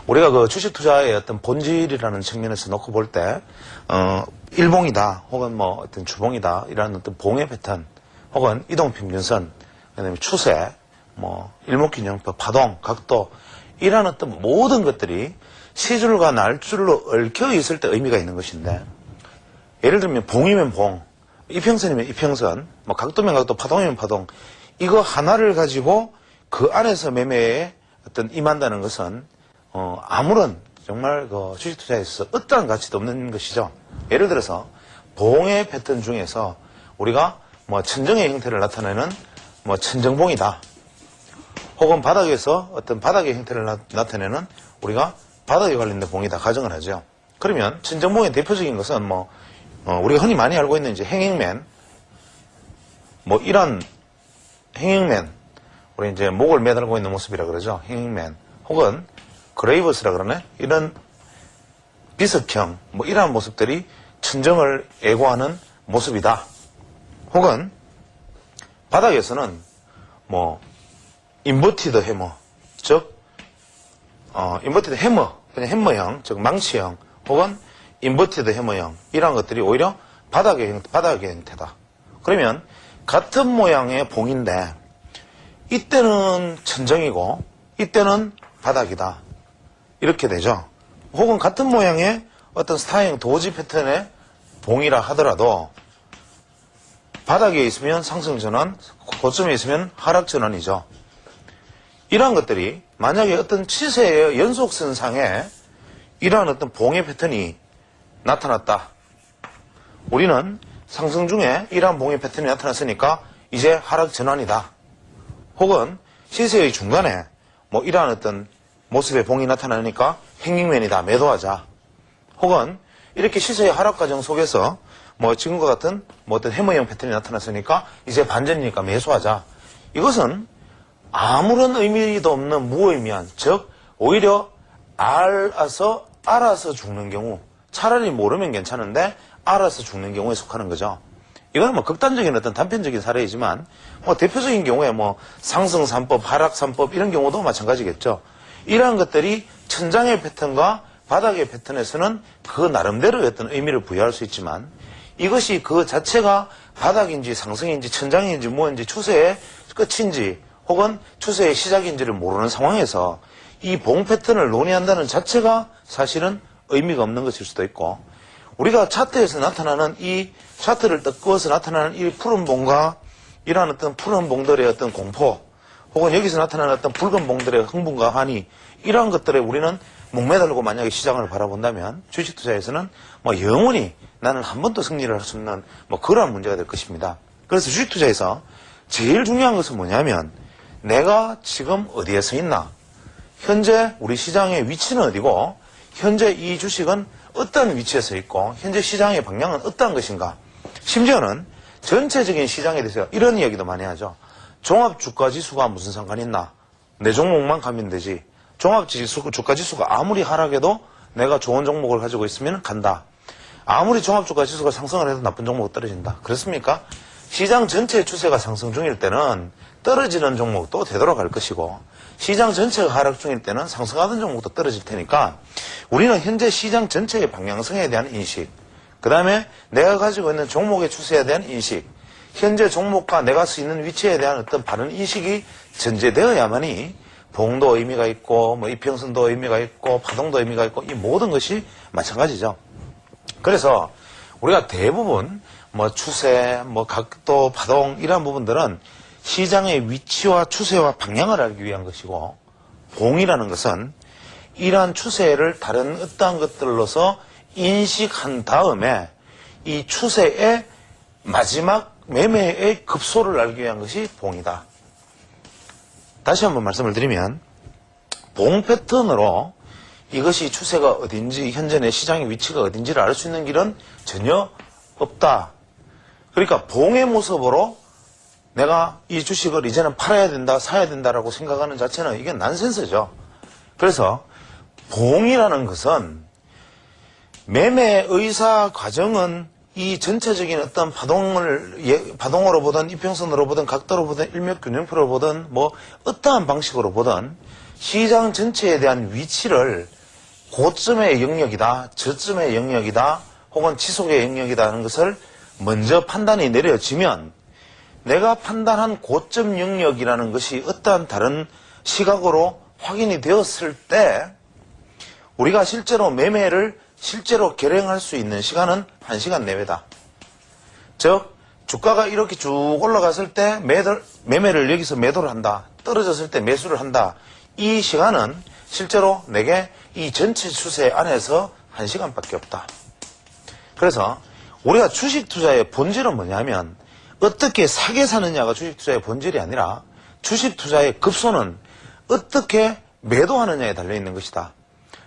우리가 그 주식 투자의 어떤 본질이라는 측면에서 놓고 볼 때, 일봉이다, 혹은 뭐 어떤 주봉이다, 이런 어떤 봉의 패턴, 혹은 이동평균선, 그다음에 추세, 뭐 일목균형법, 파동, 각도, 이런 어떤 모든 것들이 시줄과 날줄로 얽혀 있을 때 의미가 있는 것인데, 예를 들면 봉이면 봉, 이평선이면 이평선, 뭐 각도면 각도, 파동이면 파동, 이거 하나를 가지고 그 안에서 매매에 어떤 임한다는 것은 아무런 정말 그 주식 투자에 있어서 어떠한 가치도 없는 것이죠. 예를 들어서 봉의 패턴 중에서 우리가 뭐 천정의 형태를 나타내는 뭐 천정봉이다. 혹은 바닥에서 어떤 바닥의 형태를 나타내는 우리가 바닥에 관련된 봉이다 가정을 하죠. 그러면 천정봉의 대표적인 것은 뭐 우리가 흔히 많이 알고 있는 이제 행행맨, 뭐 이런 행행맨, 우리 이제 목을 매달고 있는 모습이라 그러죠. 행행맨, 혹은 그레이버스라 그러네. 이런 비석형, 뭐 이러한 모습들이 천정을 애고하는 모습이다. 혹은 바닥에서는 뭐 인버티드 해머, 즉 인버티드 해머, 그냥 해머형, 즉 망치형, 혹은 인버티드 해머형, 이러한 것들이 오히려 바닥의 형태다. 그러면 같은 모양의 봉인데 이때는 천정이고 이때는 바닥이다. 이렇게 되죠. 혹은 같은 모양의 어떤 스타형 도지 패턴의 봉이라 하더라도 바닥에 있으면 상승전환, 고점에 있으면 하락전환이죠. 이러한 것들이 만약에 어떤 치세의 연속선상에 이러한 어떤 봉의 패턴이 나타났다. 우리는 상승 중에 이러한 봉의 패턴이 나타났으니까 이제 하락전환이다. 혹은 시세의 중간에 뭐 이러한 어떤 모습의 봉이 나타나니까 행잉맨이다. 매도하자. 혹은 이렇게 시세의 하락 과정 속에서 뭐 지금과 같은 뭐 어떤 해머형 패턴이 나타났으니까 이제 반전이니까 매수하자. 이것은 아무런 의미도 없는 무의미한, 즉 오히려 알아서 죽는 경우, 차라리 모르면 괜찮은데 알아서 죽는 경우에 속하는 거죠. 이건 뭐 극단적인 어떤 단편적인 사례이지만 뭐 대표적인 경우에 뭐 상승 3법, 하락 3법 이런 경우도 마찬가지겠죠. 이러한 것들이 천장의 패턴과 바닥의 패턴에서는 그 나름대로의 어떤 의미를 부여할 수 있지만 이것이 그 자체가 바닥인지 상승인지 천장인지 뭐인지 추세의 끝인지 혹은 추세의 시작인지를 모르는 상황에서 이 봉 패턴을 논의한다는 자체가 사실은 의미가 없는 것일 수도 있고, 우리가 차트에서 나타나는 이 차트를 뜯고서 나타나는 이 푸른 봉과 이러한 어떤 푸른 봉들의 어떤 공포, 혹은 여기서 나타나는 어떤 붉은 봉들의 흥분과 환희, 이러한 것들에 우리는 목매달고 만약에 시장을 바라본다면 주식 투자에서는 뭐 영원히 나는 한 번도 승리를 할 수 없는 뭐 그러한 문제가 될 것입니다. 그래서 주식 투자에서 제일 중요한 것은 뭐냐면 내가 지금 어디에 서 있나, 현재 우리 시장의 위치는 어디고 현재 이 주식은 어떤 위치에 서 있고 현재 시장의 방향은 어떠한 것인가. 심지어는 전체적인 시장에 대해서 이런 이야기도 많이 하죠. 종합주가지수가 무슨 상관이 있나, 내 종목만 가면 되지. 종합주가지수가 아무리 하락해도 내가 좋은 종목을 가지고 있으면 간다. 아무리 종합주가지수가 상승을 해도 나쁜 종목은 떨어진다. 그렇습니까? 시장 전체의 추세가 상승 중일 때는 떨어지는 종목도 되돌아갈 것이고, 시장 전체가 하락 중일 때는 상승하던 종목도 떨어질 테니까 우리는 현재 시장 전체의 방향성에 대한 인식, 그 다음에 내가 가지고 있는 종목의 추세에 대한 인식, 현재 종목과 내가 서 있는 위치에 대한 어떤 바른 인식이 전제되어야만이 봉도 의미가 있고 뭐 이평선도 의미가 있고 파동도 의미가 있고 이 모든 것이 마찬가지죠. 그래서 우리가 대부분 뭐 추세, 뭐 각도, 파동 이런 부분들은 시장의 위치와 추세와 방향을 알기 위한 것이고, 봉이라는 것은 이러한 추세를 다른 어떠한 것들로서 인식한 다음에 이 추세의 마지막 매매의 급소를 알기 위한 것이 봉이다. 다시 한번 말씀을 드리면 봉 패턴으로 이것이 추세가 어딘지 현재 내 시장의 위치가 어딘지를 알 수 있는 길은 전혀 없다. 그러니까 봉의 모습으로 내가 이 주식을 이제는 팔아야 된다, 사야 된다라고 생각하는 자체는 이게 난센스죠. 그래서 봉이라는 것은 매매 의사 과정은 이 전체적인 어떤 파동으로 보든 이평선으로 보든 각도로 보든 일맥균형표로 보든 뭐 어떠한 방식으로 보든 시장 전체에 대한 위치를 고점의 영역이다, 저점의 영역이다, 혹은 지속의 영역이다 하는 것을 먼저 판단이 내려지면 내가 판단한 고점 영역이라는 것이 어떠한 다른 시각으로 확인이 되었을 때 우리가 실제로 매매를 실제로 결행할 수 있는 시간은 1시간 내외다. 즉 주가가 이렇게 쭉 올라갔을 때 매매를 여기서 매도를 한다. 떨어졌을 때 매수를 한다. 이 시간은 실제로 내게 이 전체 추세 안에서 1시간밖에 없다. 그래서 우리가 주식 투자의 본질은 뭐냐면 어떻게 사게 사느냐가 주식 투자의 본질이 아니라 주식 투자의 급소는 어떻게 매도하느냐에 달려있는 것이다.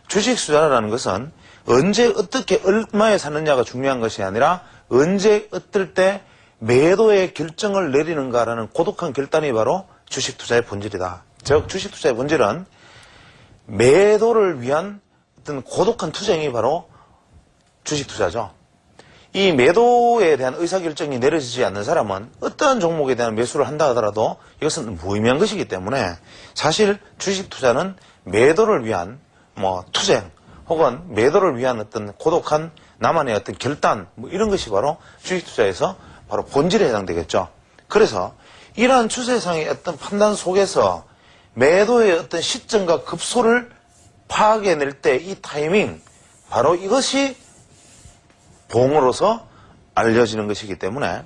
주식 투자라는 것은 언제 어떻게 얼마에 사느냐가 중요한 것이 아니라 언제 어떨 때 매도의 결정을 내리는가라는 고독한 결단이 바로 주식 투자의 본질이다. 즉 주식 투자의 본질은 매도를 위한 어떤 고독한 투쟁이 바로 주식 투자죠. 이 매도에 대한 의사결정이 내려지지 않는 사람은 어떠한 종목에 대한 매수를 한다 하더라도 이것은 무의미한 것이기 때문에 사실 주식 투자는 매도를 위한 투쟁 혹은 매도를 위한 어떤 고독한 나만의 어떤 결단 이런 것이 바로 주식 투자에서 바로 본질에 해당되겠죠. 그래서 이러한 추세상의 어떤 판단 속에서 매도의 어떤 시점과 급소를 파악해낼 때 이 타이밍 바로 이것이 봉으로서 알려지는 것이기 때문에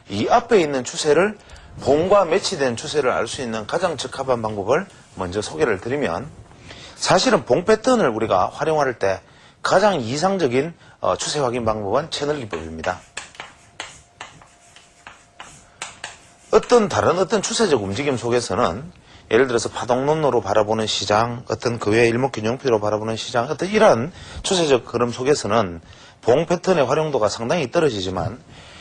이 앞에 있는 추세를 봉과 매치된 추세를 알 수 있는 가장 적합한 방법을 먼저 소개를 드리면 사실은 봉 패턴을 우리가 활용할 때 가장 이상적인 추세 확인 방법은 채널 기법입니다. 다른 어떤 추세적 움직임 속에서는 예를 들어서 파동론으로 바라보는 시장, 어떤 그 외의 일목균형표로 바라보는 시장, 어떤 이러한 추세적 흐름 속에서는 봉 패턴의 활용도가 상당히 떨어지지만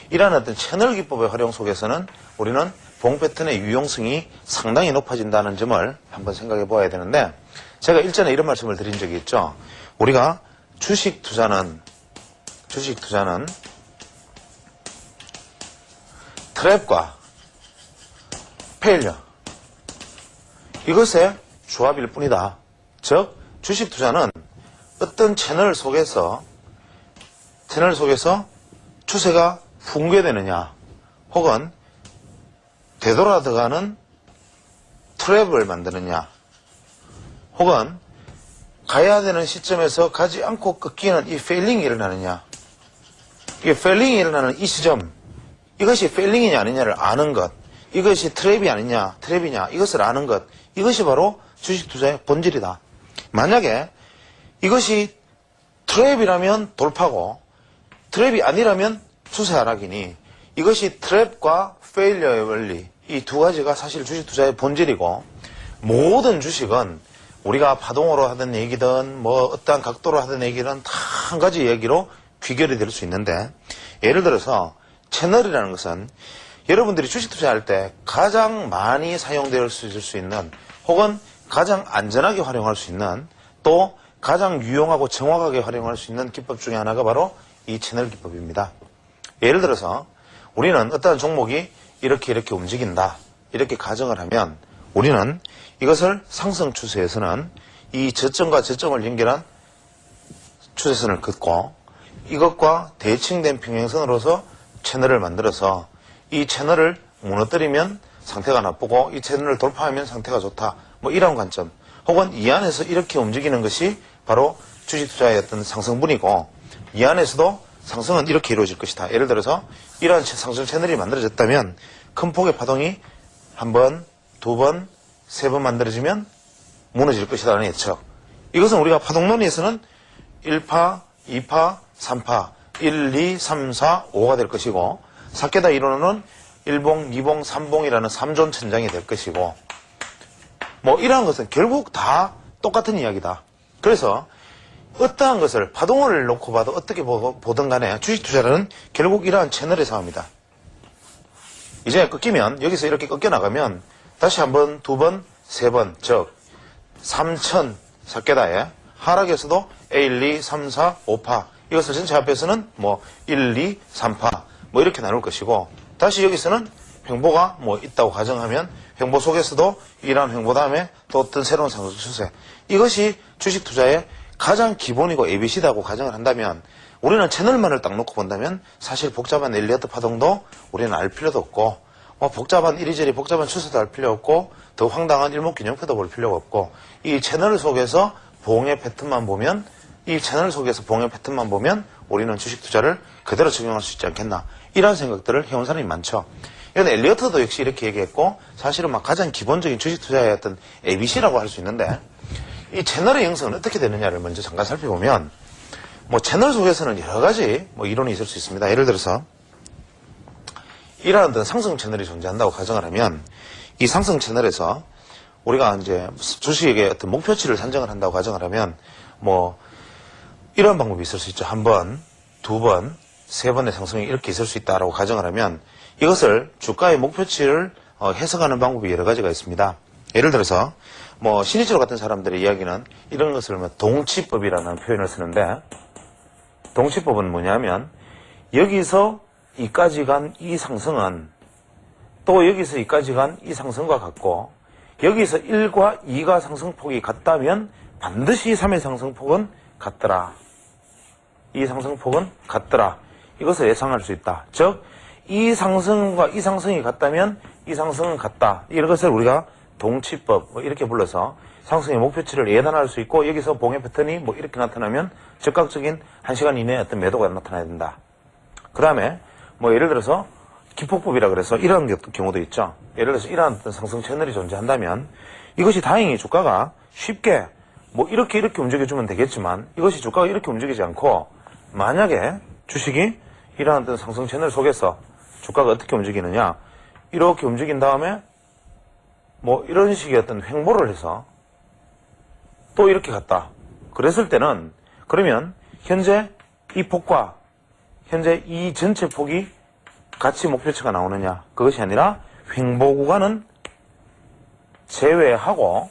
이러한 어떤 채널 기법의 활용 속에서는 우리는 봉 패턴의 유용성이 상당히 높아진다는 점을 한번 생각해 보아야 되는데 제가 일전에 이런 말씀을 드린 적이 있죠. 우리가 주식 투자는 트랩과 페일러 이것의 조합일 뿐이다. 즉 주식 투자는 어떤 채널 속에서 추세가 붕괴되느냐 혹은 되돌아 들어가는 트랩을 만드느냐 혹은 가야 되는 시점에서 가지 않고 꺾이는 이 페일링이 일어나느냐 이게 페일링이 일어나는 이 시점 이것이 페일링이냐 아니냐를 아는 것 이것이 트랩이 아니냐 트랩이냐 이것을 아는 것 이것이 바로 주식 투자의 본질이다. 만약에 이것이 트랩이라면 돌파고 트랩이 아니라면 추세 하락이니 이것이 트랩과 페일러의 원리 이 두 가지가 사실 주식 투자의 본질이고 모든 주식은 우리가 파동으로 하던 얘기든 어떠한 각도로 하던 얘기는 다 한 가지 얘기로 귀결이 될 수 있는데 예를 들어서 채널이라는 것은 여러분들이 주식 투자할 때 가장 많이 사용될 수 있는 혹은 가장 안전하게 활용할 수 있는 또 가장 유용하고 정확하게 활용할 수 있는 기법 중에 하나가 바로 이 채널 기법입니다. 예를 들어서 우리는 어떠한 종목이 이렇게 움직인다 이렇게 가정을 하면 우리는 이것을 상승 추세에서는 이 저점과 저점을 연결한 추세선을 긋고 이것과 대칭된 평행선으로서 채널을 만들어서 이 채널을 무너뜨리면 상태가 나쁘고 이 채널을 돌파하면 상태가 좋다. 이런 관점. 혹은 이 안에서 이렇게 움직이는 것이 바로 주식 투자의 어떤 상승분이고 이 안에서도 상승은 이렇게 이루어질 것이다. 예를 들어서 이러한 상승 채널이 만들어졌다면 큰 폭의 파동이 한 번, 두 번, 세 번 만들어지면 무너질 것이다라는 예측. 이것은 우리가 파동론에서는 1파, 2파, 3파, 1, 2, 3, 4, 5가 될 것이고 사케다 이론은 1봉, 2봉, 3봉이라는 3존 천장이 될 것이고 이러한 것은 결국 다 똑같은 이야기다. 그래서 어떠한 것을 파동을 놓고 봐도 어떻게 보든 간에 주식 투자는 결국 이러한 채널의 싸움이다. 이제 꺾이면 여기서 이렇게 꺾여 나가면 다시 한 번, 두 번, 세 번, 즉 3천 사케다에 하락에서도 1, 2, 3, 4, 5파 이것을 전체 합해서는 1, 2, 3파 이렇게 나눌 것이고 다시 여기서는 횡보가 있다고 가정하면 횡보 속에서도 이러한 횡보 다음에 또 어떤 새로운 상승 추세 이것이 주식 투자의 가장 기본이고 ABC다고 가정을 한다면 우리는 채널만을 딱 놓고 본다면 사실 복잡한 엘리어트 파동도 우리는 알 필요도 없고 복잡한 이리저리 복잡한 추세도 알 필요 없고 더 황당한 일목균형표도 볼 필요가 없고 이 채널 속에서 봉의 패턴만 보면 우리는 주식 투자를 그대로 적용할 수 있지 않겠나 이런 생각들을 해온 사람이 많죠. 이건 엘리어트도 역시 이렇게 얘기했고 사실은 가장 기본적인 주식 투자의 어떤 ABC라고 할 수 있는데 이 채널의 형성은 어떻게 되느냐를 먼저 잠깐 살펴보면 채널 속에서는 여러 가지 이론이 있을 수 있습니다. 예를 들어서 이러한 어떤 상승 채널이 존재한다고 가정을 하면 이 상승 채널에서 우리가 이제 주식의 어떤 목표치를 산정을 한다고 가정을 하면 이런 방법이 있을 수 있죠. 한 번, 두 번, 세 번의 상승이 이렇게 있을 수 있다라고 가정을 하면 이것을 주가의 목표치를 해석하는 방법이 여러 가지가 있습니다. 예를 들어서 신의철 같은 사람들의 이야기는 이런 것을 동치법이라는 표현을 쓰는데 동치법은 뭐냐면 여기서 이까지 간 이 상승은 또 여기서 이까지 간 이 상승과 같고 여기서 1과 2가 상승폭이 같다면 반드시 3의 상승폭은 같더라. 이 상승폭은 같더라. 이것을 예상할 수 있다. 즉, 이 상승과 이 상승이 같다면 이 상승은 같다. 이런 것을 우리가 동치법 이렇게 불러서 상승의 목표치를 예단할 수 있고 여기서 봉의 패턴이 이렇게 나타나면 즉각적인 1시간 이내에 어떤 매도가 나타나야 된다. 그 다음에 예를 들어서 기폭법이라 그래서 이런 경우도 있죠. 예를 들어서 이러한 어떤 상승 채널이 존재한다면 이것이 다행히 주가가 쉽게 이렇게 움직여주면 되겠지만 이것이 주가가 이렇게 움직이지 않고 만약에 주식이 이러한 어떤 상승 채널 속에서 주가가 어떻게 움직이느냐 이렇게 움직인 다음에 이런 식의 어떤 횡보를 해서 또 이렇게 갔다. 그랬을 때는 그러면 현재 이 폭과 현재 이 전체 폭이 같이 목표치가 나오느냐 그것이 아니라 횡보 구간은 제외하고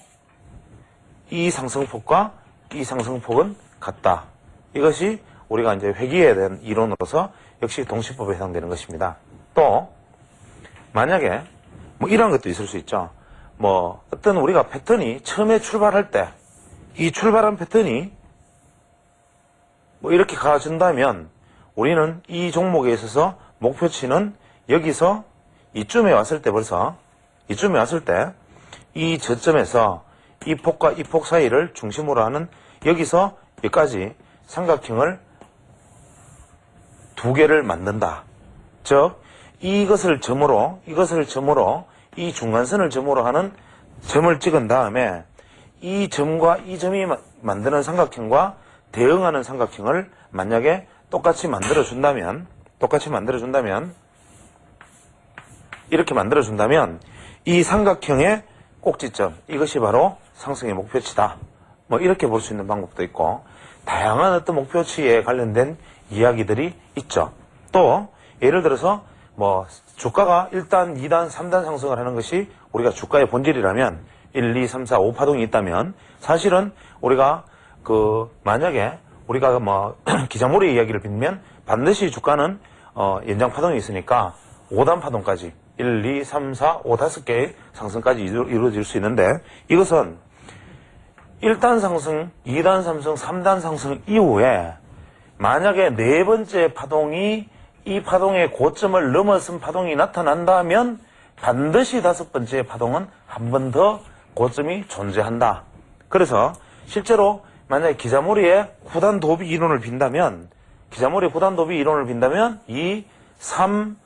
이 상승폭과 이 상승폭은 같다. 이것이 우리가 이제 회귀에 대한 이론으로서 역시 동시법에 해당되는 것입니다. 또 만약에 이런 것도 있을 수 있죠. 어떤 우리가 패턴이 처음에 출발할 때 이 출발한 패턴이 이렇게 가준다면 우리는 이 종목에 있어서 목표치는 여기서 이쯤에 왔을 때 이 저점에서 이 폭과 이 폭 사이를 중심으로 하는 여기서 여기까지 삼각형을 두 개를 만든다. 즉 이것을 점으로 이 중간선을 점으로 하는 점을 찍은 다음에 이 점과 이 점이 만드는 삼각형과 대응하는 삼각형을 만약에 똑같이 만들어준다면 이렇게 만들어준다면 이 삼각형의 꼭지점 이것이 바로 상승의 목표치다. 이렇게 볼 수 있는 방법도 있고 다양한 어떤 목표치에 관련된 이야기들이 있죠. 또 예를 들어서 주가가 1단, 2단, 3단 상승을 하는 것이 우리가 주가의 본질이라면 1, 2, 3, 4, 5 파동이 있다면 사실은 우리가 만약에 우리가 기자몰이 이야기를 빌면 반드시 주가는 연장 파동이 있으니까 5단 파동까지 1, 2, 3, 4, 5, 5개의 상승까지 이루어질 수 있는데 이것은 1단 상승, 2단 상승, 3단 상승 이후에 만약에 네 번째 파동이 이 파동의 고점을 넘어선 파동이 나타난다면 반드시 다섯 번째 파동은 한 번 더 고점이 존재한다. 그래서 실제로 만약에 기자몰이의 9단 도비 이론을 빈다면 2, 3,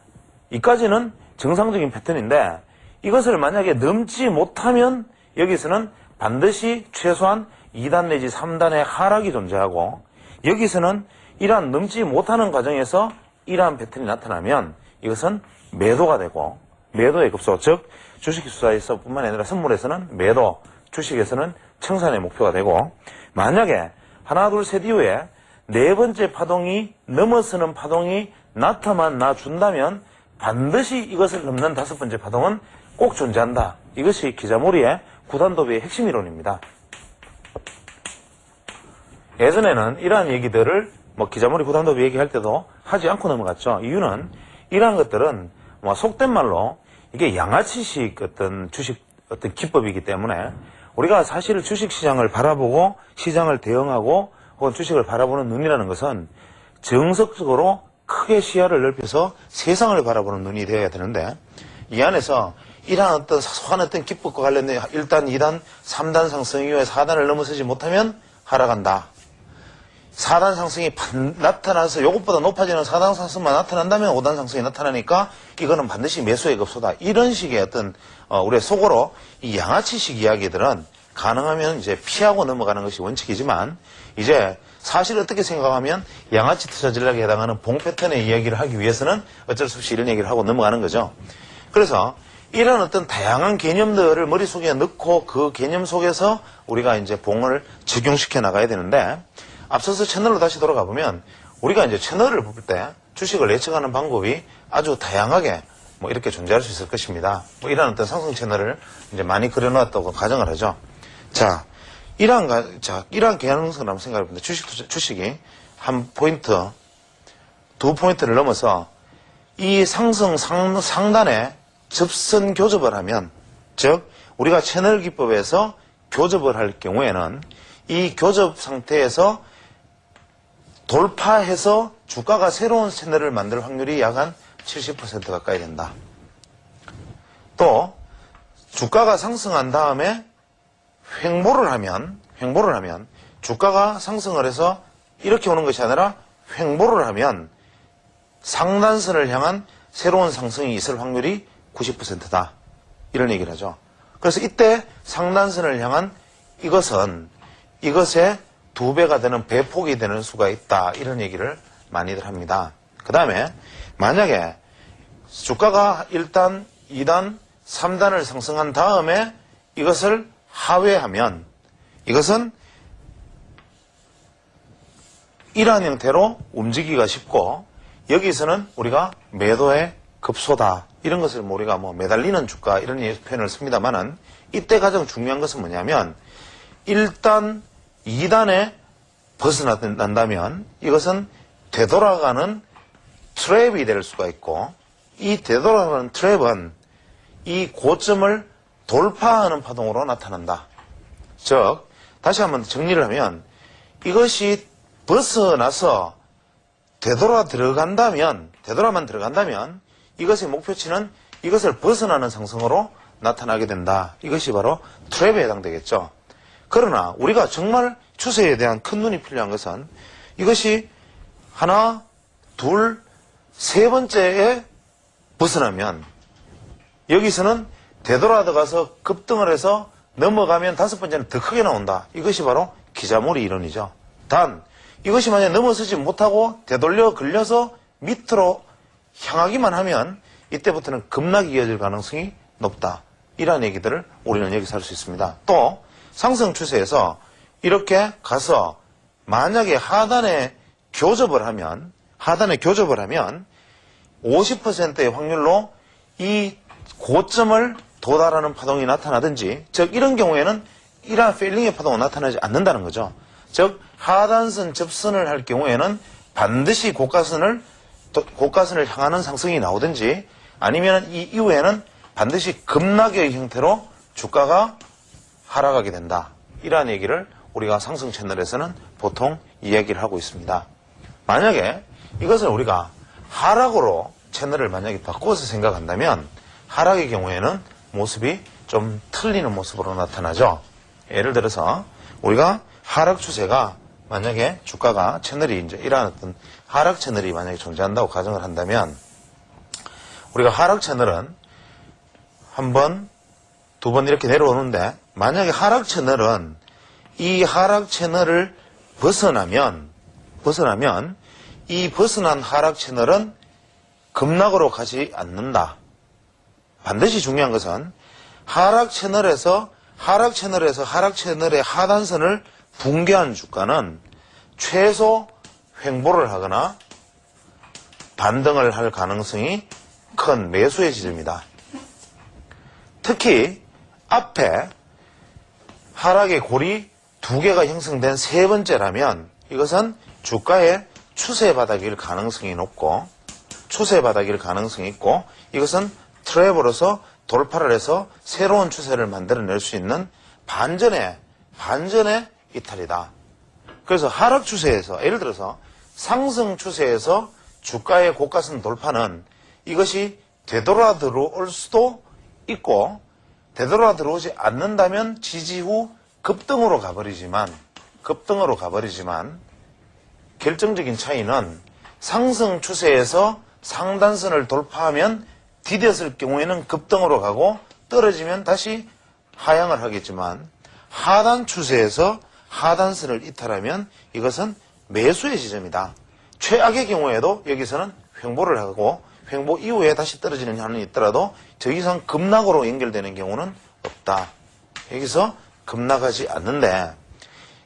이까지는 정상적인 패턴인데 이것을 만약에 넘지 못하면 여기서는 반드시 최소한 2단 내지 3단의 하락이 존재하고 여기서는 이러한 넘지 못하는 과정에서 이러한 패턴이 나타나면 이것은 매도가 되고 매도의 급소, 즉 주식투자에서 뿐만 아니라 선물에서는 매도, 주식에서는 청산의 목표가 되고 만약에 하나, 둘, 셋 이후에 네 번째 파동이 넘어서는 파동이 나타나 준다면 반드시 이것을 넘는 다섯 번째 파동은 꼭 존재한다. 이것이 기자몰이의 9단 도비의 핵심 이론입니다. 예전에는 이러한 얘기들을 기자몰이 9단 도비 얘기할 때도 하지 않고 넘어갔죠. 이유는 이러한 것들은 속된 말로 이게 양아치식 어떤 주식 어떤 기법이기 때문에 우리가 사실 주식시장을 바라보고 시장을 대응하고 혹은 주식을 바라보는 눈이라는 것은 정석적으로 크게 시야를 넓혀서 세상을 바라보는 눈이 되어야 되는데 이 안에서 이러한 어떤 사소한 어떤 기법과 관련된 1단, 2단, 3단 상승 이후에 4단을 넘어서지 못하면 하락한다. 4단 상승이 나타나서 이것보다 높아지는 4단 상승만 나타난다면 5단 상승이 나타나니까 이거는 반드시 매수의 급소다. 이런 식의 어떤 우리의 속으로 이 양아치식 이야기들은 가능하면 이제 피하고 넘어가는 것이 원칙이지만 이제 사실 어떻게 생각하면 양아치 투자 전략에 해당하는 봉 패턴의 이야기를 하기 위해서는 어쩔 수 없이 이런 얘기를 하고 넘어가는 거죠. 그래서 이런 어떤 다양한 개념들을 머릿속에 넣고 그 개념 속에서 우리가 이제 봉을 적용시켜 나가야 되는데 앞서서 채널로 다시 돌아가 보면 우리가 이제 채널을 볼 때 주식을 예측하는 방법이 아주 다양하게 뭐 이렇게 존재할 수 있을 것입니다. 뭐 이런 어떤 상승 채널을 이제 많이 그려놨다고 가정을 하죠. 자, 이러한 개념성을 한번 생각해 보면 주식이 한 포인트, 두 포인트를 넘어서 이 상승 상단에 접선 교접을 하면, 즉 우리가 채널 기법에서 교접을 할 경우에는 이 교접 상태에서 돌파해서 주가가 새로운 채널을 만들 확률이 약 한 70% 가까이 된다. 또 주가가 상승한 다음에 횡보를 하면 주가가 상승을 해서 이렇게 오는 것이 아니라 횡보를 하면 상단선을 향한 새로운 상승이 있을 확률이 90%다. 이런 얘기를 하죠. 그래서 이때 상단선을 향한 이것의 2배가 되는 배폭이 되는 수가 있다. 이런 얘기를 많이들 합니다. 그 다음에 만약에 주가가 1단, 2단, 3단을 상승한 다음에 이것을 하회하면 이것은 이러한 형태로 움직이기가 쉽고 여기서는 우리가 매도의 급소다. 이런 것을 우리가 매달리는 주가 이런 표현을 씁니다만은 이때 가장 중요한 것은 뭐냐면 1단, 2단에 벗어난다면 이것은 되돌아가는 트랩이 될 수가 있고 이 되돌아가는 트랩은 이 고점을 돌파하는 파동으로 나타난다. 즉 다시 한번 정리를 하면 이것이 벗어나서 되돌아만 들어간다면 이것의 목표치는 이것을 벗어나는 상승으로 나타나게 된다. 이것이 바로 트랩에 해당되겠죠. 그러나 우리가 정말 추세에 대한 큰 눈이 필요한 것은 이것이 하나, 둘, 세 번째에 벗어나면 여기서는 되돌아가서 급등을 해서 넘어가면 다섯 번째는 더 크게 나온다. 이것이 바로 기자몰이 이론이죠. 단 이것이 만약 넘어서지 못하고 되돌려 걸려서 밑으로 향하기만 하면 이때부터는 급락이 이어질 가능성이 높다. 이러한 얘기들을 우리는 여기서 할 수 있습니다. 또 상승 추세에서 이렇게 가서 만약에 하단에 교접을 하면 50%의 확률로 이 고점을 도달하는 파동이 나타나든지, 즉 이런 경우에는 이러한 페일링의 파동은 나타나지 않는다는 거죠. 즉 하단선 접선을 할 경우에는 반드시 고가선을 향하는 상승이 나오든지 아니면 이 이후에는 반드시 급락의 형태로 주가가 하락하게 된다. 이러한 얘기를 우리가 상승 채널에서는 보통 이야기를 하고 있습니다. 만약에 이것을 우리가 하락으로 채널을 만약에 바꿔서 생각한다면 하락의 경우에는 모습이 좀 틀리는 모습으로 나타나죠. 예를 들어서 우리가 하락 추세가 만약에 주가가 채널이 이제 이러한 어떤 하락 채널이 만약에 존재한다고 가정을 한다면 우리가 하락 채널은 한 번, 두 번 이렇게 내려오는데 만약에 하락 채널은 이 하락 채널을 벗어나면 이 벗어난 하락 채널은 급락으로 가지 않는다. 반드시 중요한 것은 하락 채널에서 하락 채널의 하단선을 붕괴한 주가는 최소 횡보를 하거나 반등을 할 가능성이 큰 매수의 지점이다. 특히 앞에 하락의 골이 두 개가 형성된 세 번째라면 이것은 주가의 추세 바닥일 가능성이 높고 추세 바닥일 가능성이 있고 이것은 트랩으로서 돌파를 해서 새로운 추세를 만들어낼 수 있는 반전의 이탈이다. 그래서 하락 추세에서, 예를 들어서 상승 추세에서 주가의 고가선 돌파는 이것이 되돌아 들어올 수도 있고, 되돌아 들어오지 않는다면 지지 후 급등으로 가버리지만 결정적인 차이는 상승 추세에서 상단선을 돌파하면 디뎠을 경우에는 급등으로 가고 떨어지면 다시 하향을 하겠지만, 하단 추세에서 하단선을 이탈하면 이것은 매수의 지점이다. 최악의 경우에도 여기서는 횡보를 하고 횡보 이후에 다시 떨어지는 한이 있더라도 더 이상 급락으로 연결되는 경우는 없다. 여기서 급락하지 않는데,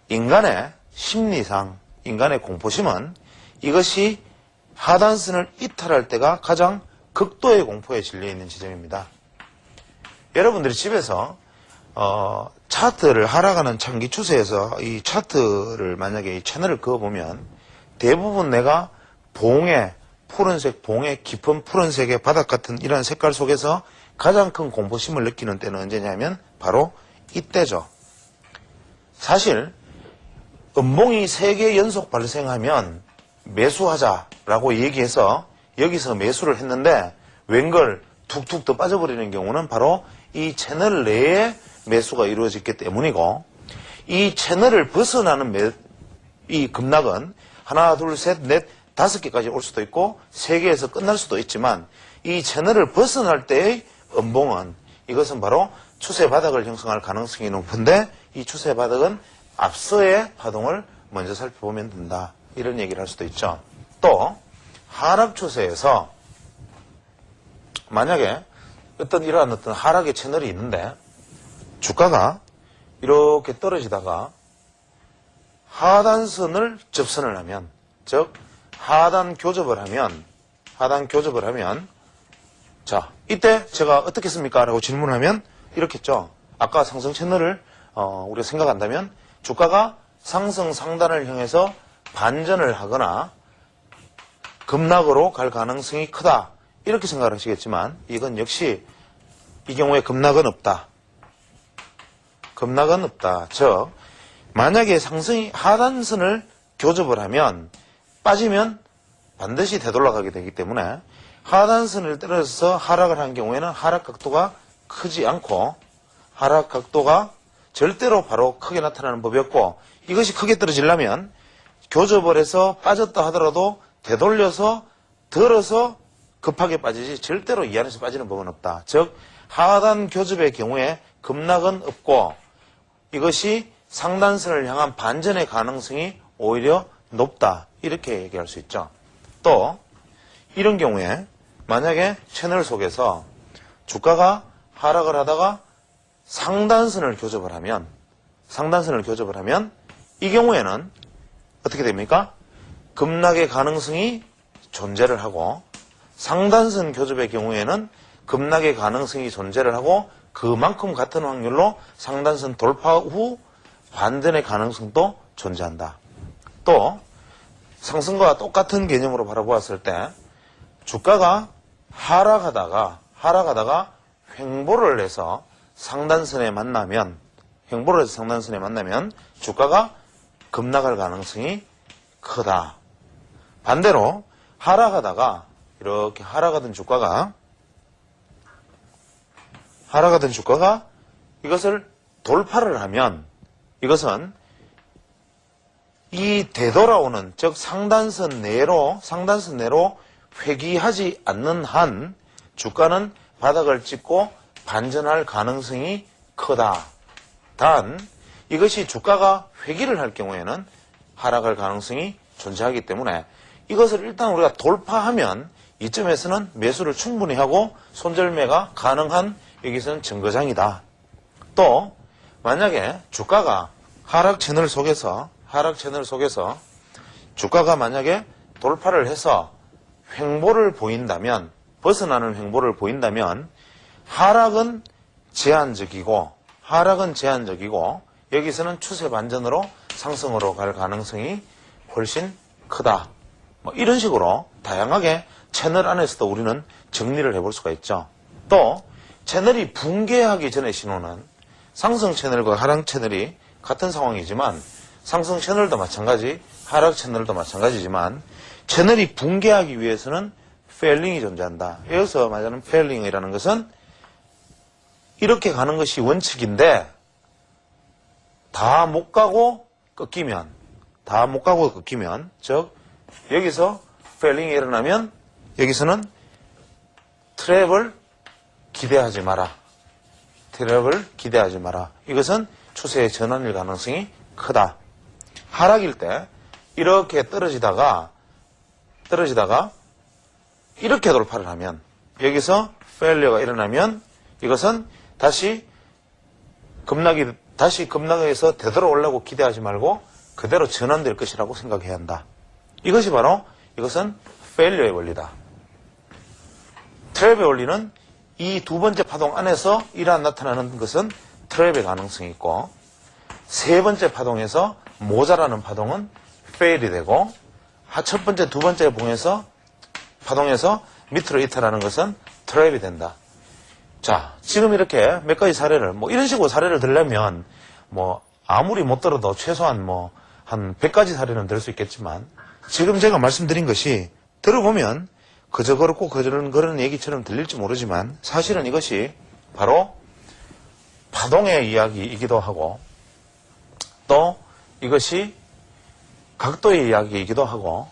인간의 심리상, 인간의 공포심은 이것이 하단선을 이탈할 때가 가장 극도의 공포에 질려있는 지점입니다. 여러분들이 집에서 차트를 하락하는 장기 추세에서 이 차트를 만약에 이 채널을 그어보면 대부분 내가 봉의 푸른색, 봉의 깊은 푸른색의 바닥 같은 이런 색깔 속에서 가장 큰 공포심을 느끼는 때는 언제냐면 바로 이때죠. 사실 음봉이 3개 연속 발생하면 매수하자라고 얘기해서 여기서 매수를 했는데 웬걸 툭툭 더 빠져버리는 경우는 바로 이 채널 내에 매수가 이루어졌기 때문이고, 이 채널을 벗어나는 이 급락은 하나, 둘, 셋, 넷, 5개까지 올 수도 있고 3개에서 끝날 수도 있지만, 이 채널을 벗어날 때의 음봉은 이것은 바로 추세 바닥을 형성할 가능성이 높은데, 이 추세 바닥은 앞서의 파동을 먼저 살펴보면 된다. 이런 얘기를 할 수도 있죠. 또 하락 추세에서 만약에 이러한 어떤 하락의 채널이 있는데 주가가 이렇게 떨어지다가 하단선을 접선을 하면, 즉 하단 교접을 하면 자, 이때 제가 어떻게 했습니까? 라고 질문하면 이렇겠죠. 아까 상승 채널을 우리가 생각한다면 주가가 상승 상단을 향해서 반전을 하거나 급락으로 갈 가능성이 크다. 이렇게 생각을 하시겠지만, 이건 역시 이 경우에 급락은 없다. 즉 만약에 상승이 하단선을 교접을 하면 빠지면 반드시 되돌아가게 되기 때문에, 하단선을 떨어져서 하락을 한 경우에는 하락 각도가 크지 않고 하락 각도가 절대로 바로 크게 나타나는 법이 없고, 이것이 크게 떨어지려면 교접을 해서 빠졌다 하더라도 되돌려서 들어서 급하게 빠지지 절대로 이 안에서 빠지는 법은 없다. 즉 하단 교접의 경우에 급락은 없고 이것이 상단선을 향한 반전의 가능성이 오히려 높다. 이렇게 얘기할 수 있죠. 또 이런 경우에 만약에 채널 속에서 주가가 하락을 하다가 상단선을 교접을 하면 이 경우에는 어떻게 됩니까? 급락의 가능성이 존재를 하고, 상단선 교접의 경우에는 급락의 가능성이 존재를 하고 그만큼 같은 확률로 상단선 돌파 후 반전의 가능성도 존재한다. 또 상승과 똑같은 개념으로 바라보았을 때 주가가 하락하다가 횡보를 해서 상단선에 만나면 주가가 급락할 가능성이 크다. 반대로 이렇게 하락하던 주가가 이것을 돌파를 하면, 이것은 이 되돌아오는, 즉 상단선 내로 회귀하지 않는 한 주가는 바닥을 찍고 반전할 가능성이 크다. 단 이것이 주가가 회귀를 할 경우에는 하락할 가능성이 존재하기 때문에 이것을 일단 우리가 돌파하면 이점에서는 매수를 충분히 하고 손절매가 가능한 여기서는 증거장이다. 또 만약에 주가가 하락 채널 속에서 주가가 만약에 돌파를 해서 횡보를 보인다면, 벗어나는 횡보를 보인다면 하락은 제한적이고 여기서는 추세 반전으로 상승으로 갈 가능성이 훨씬 크다. 이런 식으로 다양하게 채널 안에서도 우리는 정리를 해볼 수가 있죠. 또 채널이 붕괴하기 전의 신호는 상승 채널과 하락 채널이 같은 상황이지만 상승 채널도 마찬가지, 하락 채널도 마찬가지지만 채널이 붕괴하기 위해서는 페일링이 존재한다. 여기서 말하는 페일링이라는 것은 이렇게 가는 것이 원칙인데 다 못 가고 꺾이면, 즉 여기서 페일링이 일어나면 여기서는 트랩을 기대하지 마라. 이것은 추세의 전환일 가능성이 크다. 하락일 때 이렇게 떨어지다가 이렇게 돌파를 하면 여기서 페일리어가 일어나면 이것은 다시 급락해서 되돌아오려고 기대하지 말고 그대로 전환될 것이라고 생각해야 한다. 이것이 바로 이것은 페일리어의 원리다. 트랩의 원리는 이 두 번째 파동 안에서 나타나는 것은 트랩의 가능성이 있고 세 번째 파동에서 모자라는 파동은 페일이 되고 첫 번째, 두 번째 파동에서 밑으로 이탈하는 것은 트랩이 된다. 자, 지금 이렇게 몇 가지 사례를 이런 식으로 사례를 들려면 아무리 못 들어도 최소한 한 100가지 사례는 들 수 있겠지만 지금 제가 말씀드린 것이 들어보면 그저 그렇고 그런 얘기처럼 들릴지 모르지만 사실은 이것이 바로 파동의 이야기이기도 하고 또 이것이 각도의 이야기이기도 하고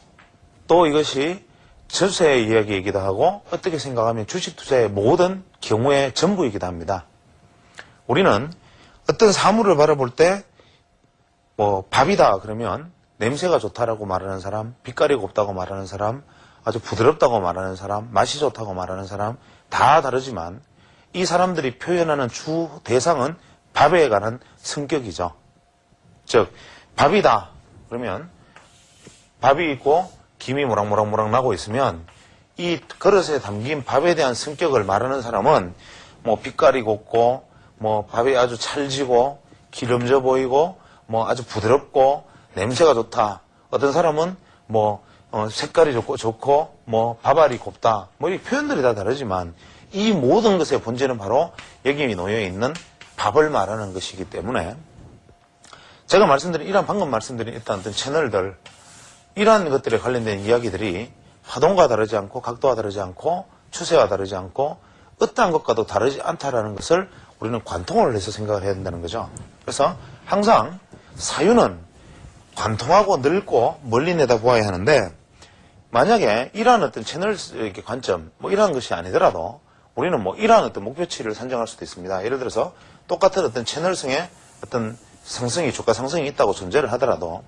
또 이것이 추세의 이야기이기도 하고 어떻게 생각하면 주식 투자의 모든 경우의 전부이기도 합니다. 우리는 어떤 사물을 바라볼 때 밥이다 그러면 냄새가 좋다라고 말하는 사람, 빛깔이 곱다고 말하는 사람, 아주 부드럽다고 말하는 사람, 맛이 좋다고 말하는 사람 다 다르지만 이 사람들이 표현하는 주 대상은 밥에 관한 성격이죠. 즉 밥이다 그러면 밥이 있고 김이 모락모락 나고 있으면 이 그릇에 담긴 밥에 대한 성격을 말하는 사람은 빛깔이 곱고 밥이 아주 찰지고 기름져 보이고 아주 부드럽고 냄새가 좋다. 어떤 사람은 색깔이 좋고 밥알이 곱다. 이 표현들이 다 다르지만 이 모든 것의 본질은 바로 여기 놓여 있는 밥을 말하는 것이기 때문에 제가 방금 말씀드린 일단 어떤 채널들 이러한 것들에 관련된 이야기들이 파동과 다르지 않고 각도와 다르지 않고 추세와 다르지 않고 어떠한 것과도 다르지 않다라는 것을 우리는 관통을 해서 생각을 해야 된다는 거죠. 그래서 항상 사유는 관통하고 넓고 멀리 내다보아야 하는데 만약에 이러한 어떤 채널 관점 이러한 것이 아니더라도 우리는 이러한 어떤 목표치를 산정할 수도 있습니다. 예를 들어서 똑같은 어떤 채널성의 어떤 상승이 주가 상승이 있다고 존재를 하더라도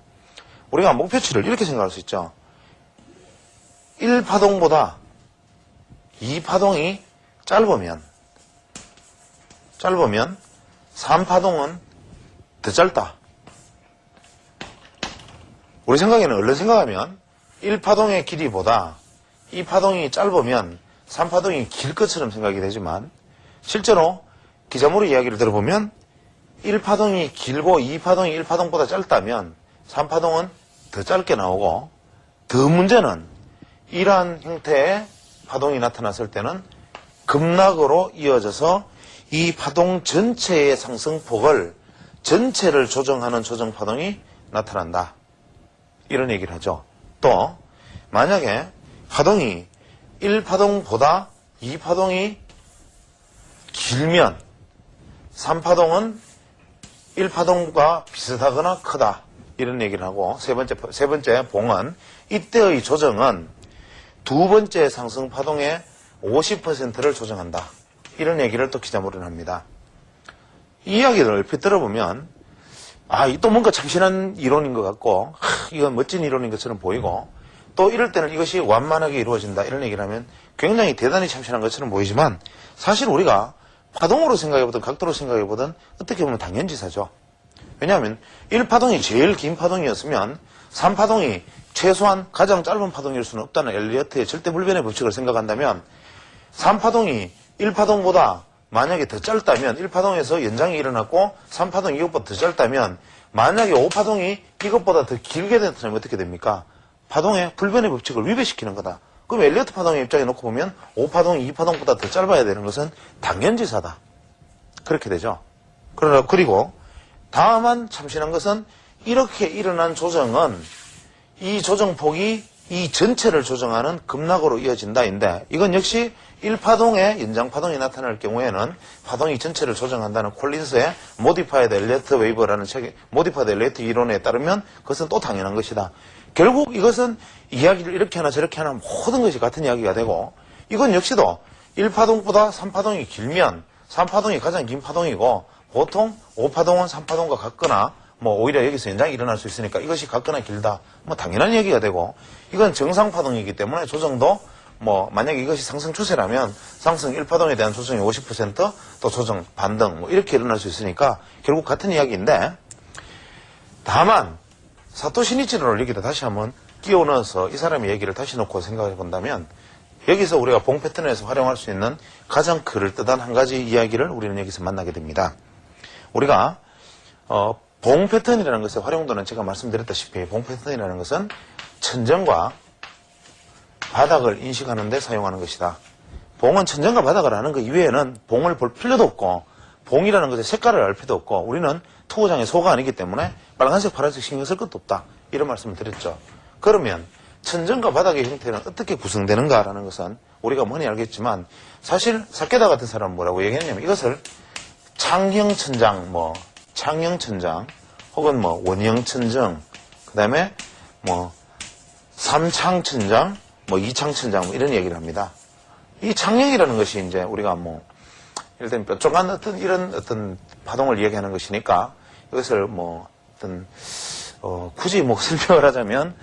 우리가 목표치를 이렇게 생각할 수 있죠. 1파동보다 2파동이 짧으면 3파동은 더 짧다. 우리 생각에는 얼른 생각하면 1파동의 길이보다 2파동이 짧으면 3파동이 길 것처럼 생각이 되지만 실제로 기자모르 이야기를 들어보면 1파동이 길고 2파동이 1파동보다 짧다면 3파동은 더 짧게 나오고 더 문제는 이러한 형태의 파동이 나타났을 때는 급락으로 이어져서 이 파동 전체의 상승폭을 전체를 조정하는 조정파동이 나타난다. 이런 얘기를 하죠. 또 만약에 파동이 1파동보다 2파동이 길면 3파동은 1파동과 비슷하거나 크다. 이런 얘기를 하고 세 번째 봉은 이때의 조정은 두 번째 상승 파동의 50%를 조정한다. 이런 얘기를 또 기자모르는 합니다. 이 이야기를 얼핏 들어보면 또 뭔가 참신한 이론인 것 같고 이건 멋진 이론인 것처럼 보이고 또 이럴 때는 이것이 완만하게 이루어진다. 이런 얘기를 하면 굉장히 대단히 참신한 것처럼 보이지만 사실 우리가 파동으로 생각해보든 각도로 생각해보든 어떻게 보면 당연지사죠. 왜냐하면 1파동이 제일 긴 파동이었으면 3파동이 최소한 가장 짧은 파동일 수는 없다는 엘리어트의 절대불변의 법칙을 생각한다면 3파동이 1파동보다 만약에 더 짧다면 1파동에서 연장이 일어났고 3파동이 이것보다 더 짧다면 만약에 5파동이 이것보다 더 길게 된다면 어떻게 됩니까? 파동의 불변의 법칙을 위배시키는 거다. 그럼 엘리어트 파동의 입장에 놓고 보면 5파동이 2파동보다 더 짧아야 되는 것은 당연지사다. 그렇게 되죠. 그리고 다만 참신한 것은 이렇게 일어난 조정은 이 조정폭이 이 전체를 조정하는 급락으로 이어진다인데 이건 역시 1파동의 연장파동이 나타날 경우에는 파동이 전체를 조정한다는 콜린스의 Modified Elliott Wave라는 책의 Modified Elliott 이론에 따르면 그것은 또 당연한 것이다. 결국 이것은 이야기를 이렇게 하나 저렇게 하나 모든 것이 같은 이야기가 되고 이건 역시도 1파동보다 3파동이 길면 3파동이 가장 긴 파동이고 보통 5파동은 3파동과 같거나 뭐 오히려 여기서 연장이 일어날 수 있으니까 이것이 같거나 길다. 뭐 당연한 얘기가 되고 이건 정상파동이기 때문에 조정도 뭐 만약에 이것이 상승 추세라면 상승 1파동에 대한 조정이 50%또 조정 반등 뭐 이렇게 일어날 수 있으니까 결국 같은 이야기인데 다만 사토시 니치를 여기다 다시 한번 끼워 넣어서 이 사람의 얘기를 다시 놓고 생각해 본다면 여기서 우리가 봉 패턴에서 활용할 수 있는 가장 그럴듯한 한 가지 이야기를 우리는 여기서 만나게 됩니다. 우리가 봉 패턴이라는 것의 활용도는 제가 말씀드렸다시피 봉 패턴이라는 것은 천정과 바닥을 인식하는 데 사용하는 것이다. 봉은 천정과 바닥을 아는 것 이외에는 봉을 볼 필요도 없고 봉이라는 것의 색깔을 알 필요도 없고 우리는 투구장의 소가 아니기 때문에 빨간색, 파란색 신경 쓸 것도 없다. 이런 말씀을 드렸죠. 그러면 천정과 바닥의 형태는 어떻게 구성되는가라는 것은 우리가 많이 알겠지만 사실 사케다 같은 사람은 뭐라고 얘기했냐면 이것을 창형 천장, 창형 천장 혹은 원형 천정 그 다음에 삼창 천장 이창 천장 이런 얘기를 합니다. 이 창형이라는 것이 이제 우리가 예를 들면 뾰족한 이런 파동을 이야기하는 것이니까 이것을 굳이 설명을 하자면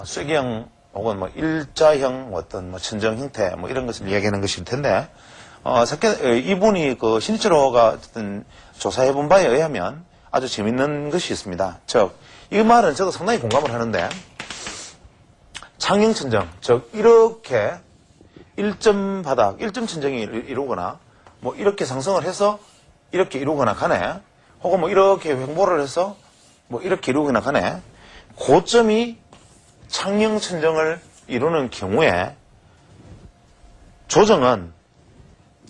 쇠기형 혹은 일자형 천정 형태 이런 것을 이야기하는 것일 텐데 이분이 신이치로가 조사해본 바에 의하면 아주 재밌는 것이 있습니다. 즉 이 말은 저도 상당히 공감을 하는데 창형 천정, 즉 이렇게 1점 바닥, 1점 천정이 이루거나 이렇게 상승을 해서 이렇게 이루거나 간에 혹은 이렇게 횡보를 해서 이렇게 이루거나 간에 고점이 창형 천정을 이루는 경우에 조정은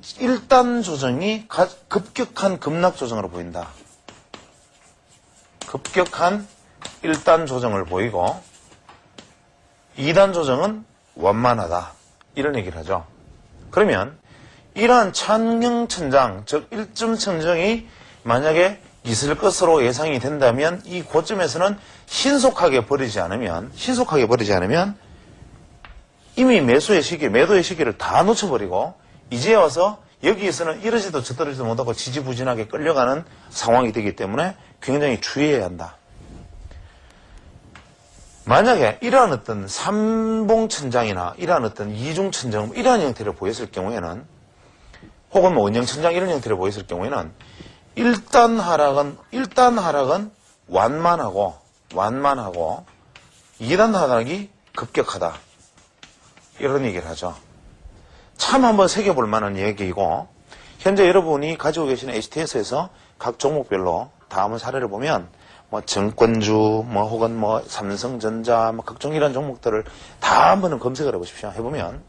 1단 조정이 급격한 급락 조정으로 보인다. 급격한 1단 조정을 보이고 2단 조정은 완만하다. 이런 얘기를 하죠. 그러면 이러한 창형 천장, 즉 1점 천정이 만약에 있을 것으로 예상이 된다면 이 고점에서는 신속하게 버리지 않으면 이미 매도의 시기를 다 놓쳐버리고 이제 와서 여기에서는 이러지도 저러지도 못하고 지지부진하게 끌려가는 상황이 되기 때문에 굉장히 주의해야 한다. 만약에 이러한 어떤 삼봉천장이나 이러한 어떤 이중천장 이러한 형태를 보였을 경우에는 혹은 원형천장 이런 형태를 보였을 경우에는 1단 하락은 완만하고 2단 하락이 급격하다. 이런 얘기를 하죠. 참 한번 새겨볼 만한 얘기이고 현재 여러분이 가지고 계시는 HTS에서 각 종목별로 다 한번 사례를 보면 증권주 혹은 삼성전자 각종 이런 종목들을 다 한번은 검색을 해보십시오. 해보면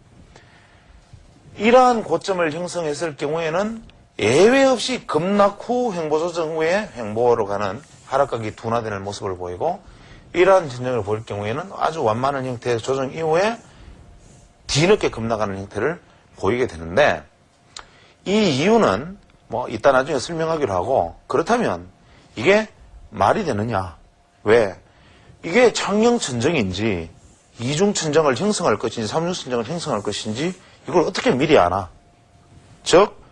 이러한 고점을 형성했을 경우에는 예외 없이 급락 후 횡보 조정 후에 횡보로 가는 하락각이 둔화되는 모습을 보이고 이러한 진정을 보일 경우에는 아주 완만한 형태의 조정 이후에 뒤늦게 급락하는 형태를 보이게 되는데 이 이유는 이따 나중에 설명하기로 하고 그렇다면 이게 말이 되느냐? 왜? 이게 창형 천정인지 이중 천정을 형성할 것인지 삼중 천정을 형성할 것인지 이걸 어떻게 미리 아나? 즉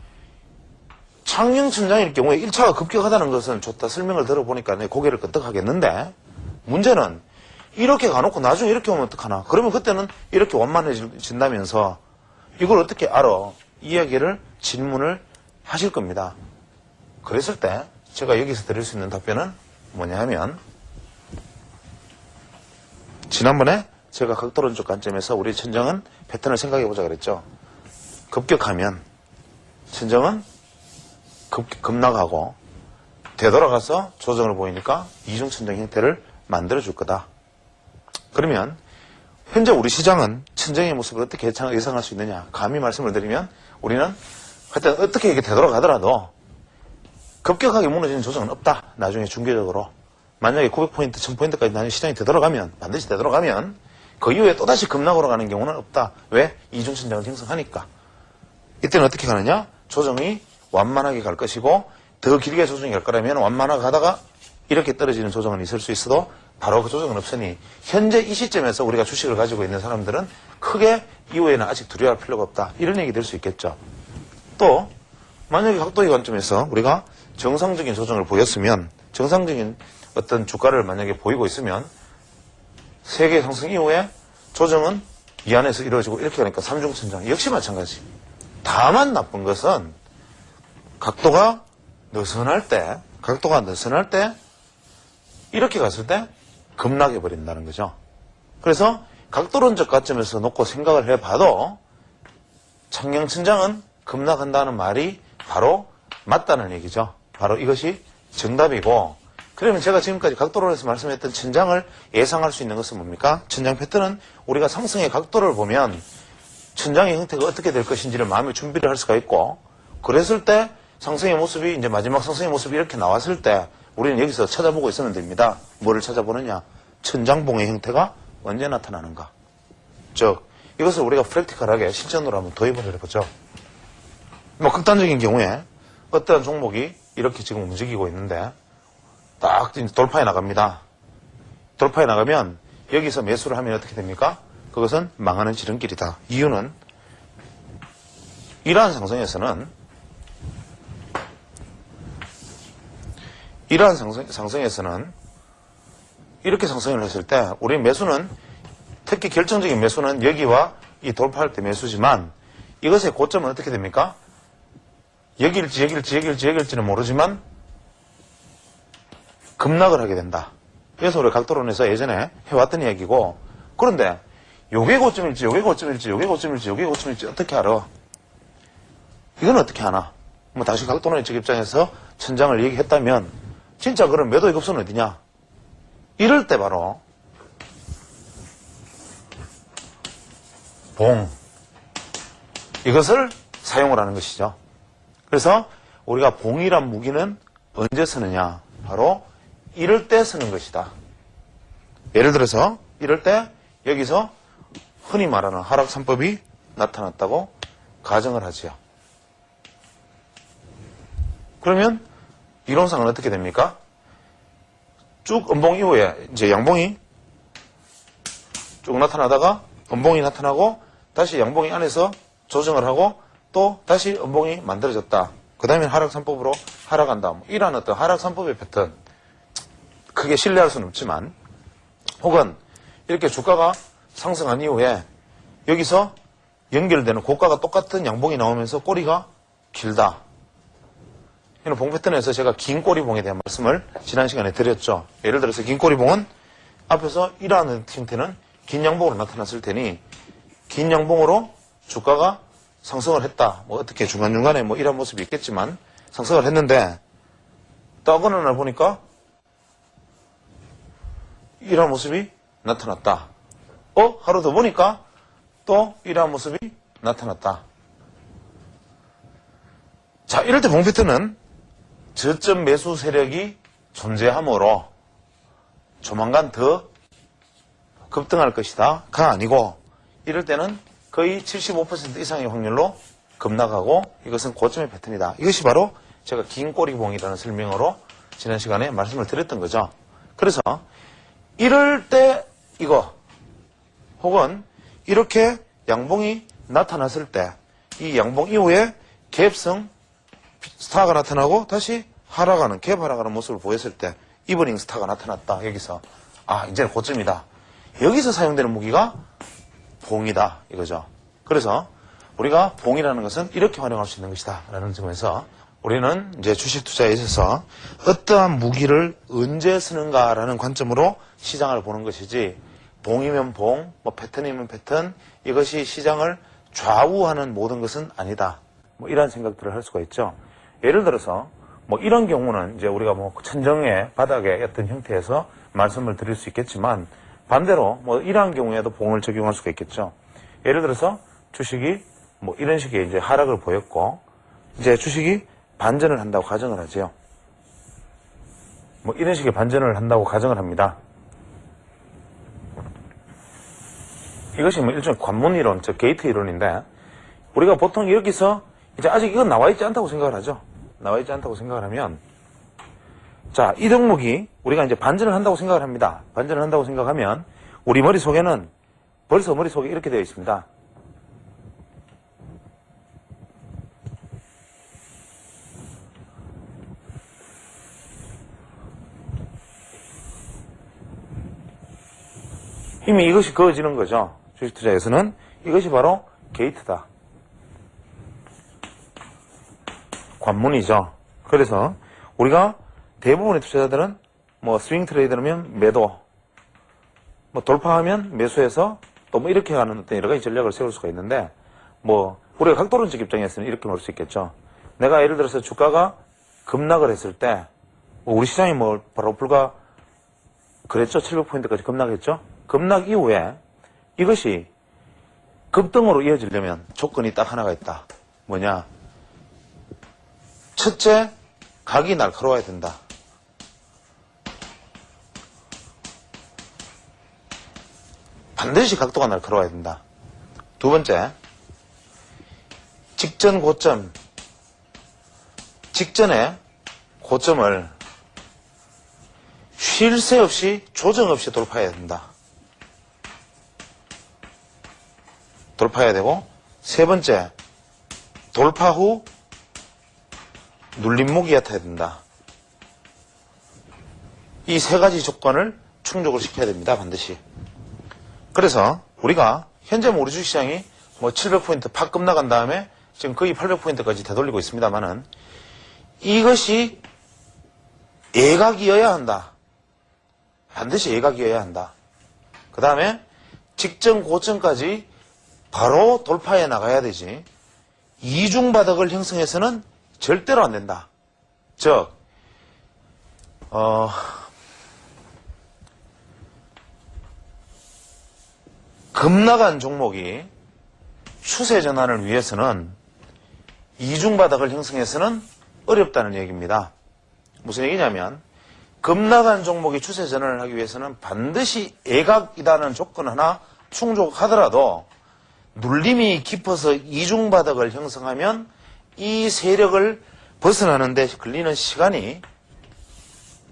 창형 천장일 경우에 1차가 급격하다는 것은 좋다. 설명을 들어보니까 내 고개를 끄덕하겠는데 문제는 이렇게 가놓고 나중에 이렇게 오면 어떡하나? 그러면 그때는 이렇게 완만해진다면서 이걸 어떻게 알아? 이야기를 질문을 하실 겁니다. 그랬을 때 제가 여기서 드릴 수 있는 답변은 뭐냐 하면 지난번에 제가 각도론적 관점에서 우리 천정은 패턴을 생각해 보자 그랬죠. 급격하면 천정은 급락하고 되돌아가서 조정을 보이니까 이중천정 형태를 만들어 줄 거다. 그러면 현재 우리 시장은 천정의 모습을 어떻게 예상할 수 있느냐? 감히 말씀을 드리면 우리는 하여튼 어떻게 이게 되돌아가더라도 급격하게 무너지는 조정은 없다. 나중에 중계적으로. 만약에 900포인트, 1000포인트까지 나중에 시장이 되돌아가면, 반드시 되돌아가면 그 이후에 또다시 급락으로 가는 경우는 없다. 왜? 이중천장을 형성하니까. 이때는 어떻게 가느냐? 조정이 완만하게 갈 것이고 더 길게 조정이 갈 거라면 완만하게 가다가 이렇게 떨어지는 조정은 있을 수 있어도 바로 그 조정은 없으니 현재 이 시점에서 우리가 주식을 가지고 있는 사람들은 크게 이후에는 아직 두려워할 필요가 없다. 이런 얘기 될 수 있겠죠. 또 만약에 각도의 관점에서 우리가 정상적인 조정을 보였으면 정상적인 어떤 주가를 만약에 보이고 있으면 세계 상승 이후에 조정은 이 안에서 이루어지고 이렇게 가니까 삼중천장 역시 마찬가지. 다만 나쁜 것은 각도가 느슨할 때 이렇게 갔을 때 급락해 버린다는 거죠. 그래서 각도론적 관점에서 놓고 생각을 해봐도 청량천장은 급락한다는 말이 바로 맞다는 얘기죠. 바로 이것이 정답이고, 그러면 제가 지금까지 각도론에서 말씀했던 천장을 예상할 수 있는 것은 뭡니까? 천장 패턴은 우리가 상승의 각도를 보면 천장의 형태가 어떻게 될 것인지를 마음의 준비를 할 수가 있고, 그랬을 때 상승의 모습이 이제 마지막 상승의 모습이 이렇게 나왔을 때 우리는 여기서 찾아보고 있으면 됩니다. 뭐를 찾아보느냐? 천장봉의 형태가 언제 나타나는가? 즉 이것을 우리가 프랙티컬하게 실전으로 한번 도입을 해보죠. 뭐 극단적인 경우에 어떠한 종목이 이렇게 지금 움직이고 있는데 딱 돌파해 나갑니다. 돌파해 나가면 여기서 매수를 하면 어떻게 됩니까? 그것은 망하는 지름길이다. 이유는 이러한 상승에서는 이렇게 상승을 했을 때 우리 매수는 특히 결정적인 매수는 여기와 이 돌파할 때 매수지만 이것의 고점은 어떻게 됩니까? 여기일지는 모르지만 급락을 하게 된다. 그래서 우리 각도론에서 예전에 해왔던 이야기고, 그런데 요게 고점일지 어떻게 알아? 이건 어떻게 아나? 뭐 다시 각도론의 쪽 입장에서 천장을 얘기했다면 진짜 그럼 매도의 급선은 어디냐? 이럴 때 바로 봉, 이것을 사용을 하는 것이죠. 그래서 우리가 봉이란 무기는 언제 쓰느냐? 바로 이럴 때 쓰는 것이다. 예를 들어서 이럴 때 여기서 흔히 말하는 하락 3법이 나타났다고 가정을 하지요. 그러면 이론상은 어떻게 됩니까? 쭉 음봉 이후에 이제 양봉이 쭉 나타나다가 음봉이 나타나고 다시 양봉이 안에서 조정을 하고 또 다시 음봉이 만들어졌다. 그 다음에 하락 3법으로 하락한다. 뭐 이러한 어떤 하락 3법의 패턴, 크게 신뢰할 수는 없지만, 혹은 이렇게 주가가 상승한 이후에 여기서 연결되는 고가가 똑같은 양봉이 나오면서 꼬리가 길다. 이런 봉 패턴에서 제가 긴 꼬리봉에 대한 말씀을 지난 시간에 드렸죠. 예를 들어서 긴 꼬리봉은 앞에서 이러한 형태는 긴 양봉으로 나타났을 테니 긴 양봉으로 주가가 상승을 했다. 뭐 어떻게 중간중간에 뭐 이런 모습이 있겠지만 상승을 했는데 딱 어느 날 보니까 이런 모습이 나타났다. 하루 더 보니까 또 이러한 모습이 나타났다. 자, 이럴 때 봉 패턴은 저점 매수 세력이 존재하므로 조만간 더 급등할 것이다가 아니고, 이럴 때는 거의 75% 이상의 확률로 급락하고 이것은 고점의 패턴이다. 이것이 바로 제가 긴 꼬리봉이라는 설명으로 지난 시간에 말씀을 드렸던 거죠. 그래서 이럴 때 이거, 혹은 이렇게 양봉이 나타났을 때 이 양봉 이후에 갭성 스타가 나타나고 다시 하락하는, 갭 하락하는 모습을 보였을 때 이브닝 스타가 나타났다. 여기서 이제는 고점이다. 여기서 사용되는 무기가 봉이다 이거죠. 그래서 우리가 봉이라는 것은 이렇게 활용할 수 있는 것이다 라는 점에서 우리는 이제 주식 투자에 있어서 어떠한 무기를 언제 쓰는가라는 관점으로 시장을 보는 것이지, 봉이면 봉, 뭐 패턴이면 패턴, 이것이 시장을 좌우하는 모든 것은 아니다. 뭐 이런 생각들을 할 수가 있죠. 예를 들어서 뭐 이런 경우는 이제 우리가 뭐 천정의 바닥의 어떤 형태에서 말씀을 드릴 수 있겠지만, 반대로 뭐 이러한 경우에도 봉을 적용할 수가 있겠죠. 예를 들어서 주식이 뭐 이런 식의 이제 하락을 보였고 이제 주식이 반전을 한다고 가정을 하죠. 뭐 이런 식의 반전을 한다고 가정을 합니다. 이것이 뭐 일종의 관문 이론, 즉 게이트 이론인데 우리가 보통 여기서 이제 아직 이건 나와 있지 않다고 생각을 하죠. 나와 있지 않다고 생각을 하면 자, 이 덕목이 우리가 이제 반전을 한다고 생각을 합니다. 반전을 한다고 생각하면 우리 머릿속에는 벌써 머릿속에 이렇게 되어 있습니다. 이미 이것이 그어지는 거죠. 주식 투자에서는 이것이 바로 게이트다. 관문이죠. 그래서 우리가 대부분의 투자자들은 뭐 스윙 트레이더면 매도, 뭐 돌파하면 매수해서 또 뭐 이렇게 가는 어떤 여러 가지 전략을 세울 수가 있는데 뭐 우리가 각도론적 입장에서는 이렇게 볼 수 있겠죠. 내가 예를 들어서 주가가 급락을 했을 때 우리 시장이 뭐 바로 불과 그랬죠. 700포인트까지 급락했죠. 급락 이후에 이것이 급등으로 이어지려면 조건이 딱 하나가 있다. 뭐냐? 첫째, 각이 날카로워야 된다. 반드시 각도가 날카로워야 된다. 두 번째, 직전 고점, 직전에 고점을 쉴 새 없이 조정 없이 돌파해야 된다. 돌파해야 되고, 세 번째, 돌파 후 눌림목이 얕아야 된다. 이 세 가지 조건을 충족을 시켜야 됩니다. 반드시. 그래서 우리가 현재 우리 주식시장이 뭐 700포인트 팍 급나간 다음에 지금 거의 800포인트까지 되돌리고 있습니다만은 이것이 예각이어야 한다. 반드시 예각이어야 한다. 그 다음에 직전 고점까지 바로 돌파해 나가야 되지. 이중바닥을 형성해서는 절대로 안 된다. 즉, 급나간 종목이 추세 전환을 위해서는 이중바닥을 형성해서는 어렵다는 얘기입니다. 무슨 얘기냐면 급나간 종목이 추세 전환을 하기 위해서는 반드시 예각이라는 조건 하나 충족하더라도 눌림이 깊어서 이중바닥을 형성하면 이 세력을 벗어나는 데 걸리는 시간이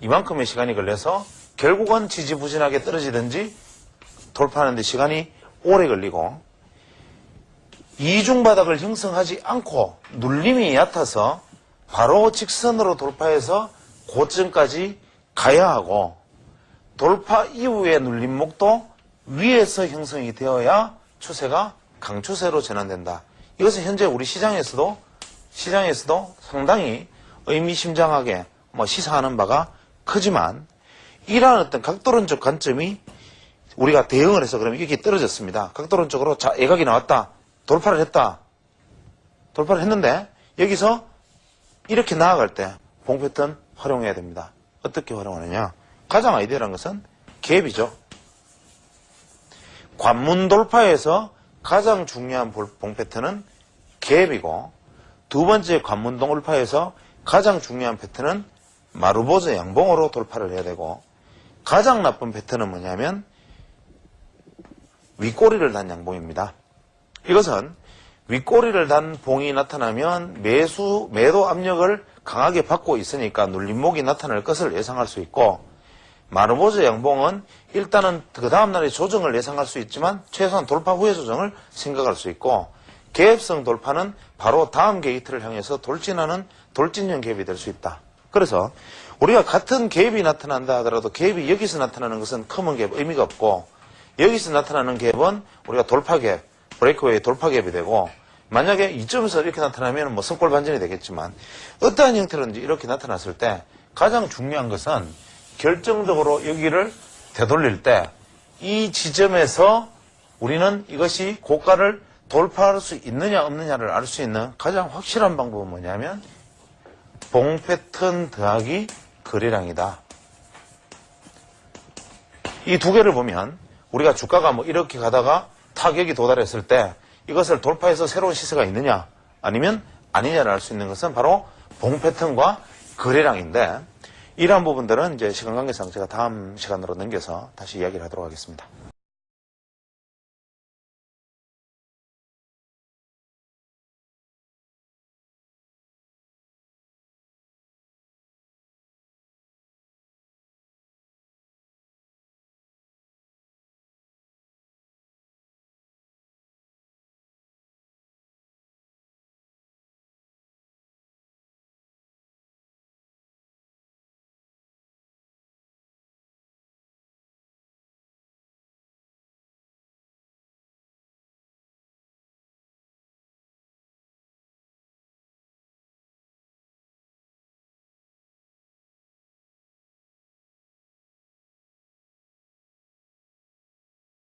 이만큼의 시간이 걸려서 결국은 지지부진하게 떨어지든지 돌파하는 데 시간이 오래 걸리고 이중바닥을 형성하지 않고 눌림이 얕아서 바로 직선으로 돌파해서 고점까지 가야 하고 돌파 이후의 눌림목도 위에서 형성이 되어야 추세가 강추세로 전환된다. 이것은 현재 우리 시장에서도 상당히 의미심장하게 시사하는 바가 크지만 이러한 어떤 각도론적 관점이 우리가 대응을 해서 그러면 이게 떨어졌습니다. 각도론적으로 자, 예각이 나왔다. 돌파를 했다. 돌파를 했는데 여기서 이렇게 나아갈 때 봉 패턴 활용해야 됩니다. 어떻게 활용하느냐? 가장 아이디어란 것은 갭이죠. 관문 돌파에서 가장 중요한 봉 패턴은 갭이고 두 번째 관문 돌파에서 가장 중요한 패턴은 마루보즈 양봉으로 돌파를 해야 되고 가장 나쁜 패턴은 뭐냐면 윗꼬리를 단 양봉입니다. 이것은 윗꼬리를 단 봉이 나타나면 매도 압력을 강하게 받고 있으니까 눌림목이 나타날 것을 예상할 수 있고 마루보즈 양봉은 일단은 그 다음날의 조정을 예상할 수 있지만 최소한 돌파 후의 조정을 생각할 수 있고 갭성 돌파는 바로 다음 게이트를 향해서 돌진하는 돌진형 갭이 될 수 있다. 그래서 우리가 같은 갭이 나타난다 하더라도 갭이 여기서 나타나는 것은 커먼 갭 의미가 없고 여기서 나타나는 갭은 우리가 돌파 갭, 브레이크웨이 돌파 갭이 되고 만약에 이점에서 이렇게 나타나면 성골 반전이 되겠지만 어떠한 형태로든지 이렇게 나타났을 때 가장 중요한 것은 결정적으로 여기를 되돌릴 때 이 지점에서 우리는 이것이 고가를 돌파할 수 있느냐 없느냐를 알 수 있는 가장 확실한 방법은 뭐냐면 봉 패턴 더하기 거래량이다. 이 두 개를 보면 우리가 주가가 이렇게 가다가 타격이 도달했을 때 이것을 돌파해서 새로운 시세가 있느냐 아니면 아니냐를 알 수 있는 것은 바로 봉 패턴과 거래량인데 이러한 부분들은 이제 시간 관계상 제가 다음 시간으로 넘겨서 다시 이야기를 하도록 하겠습니다.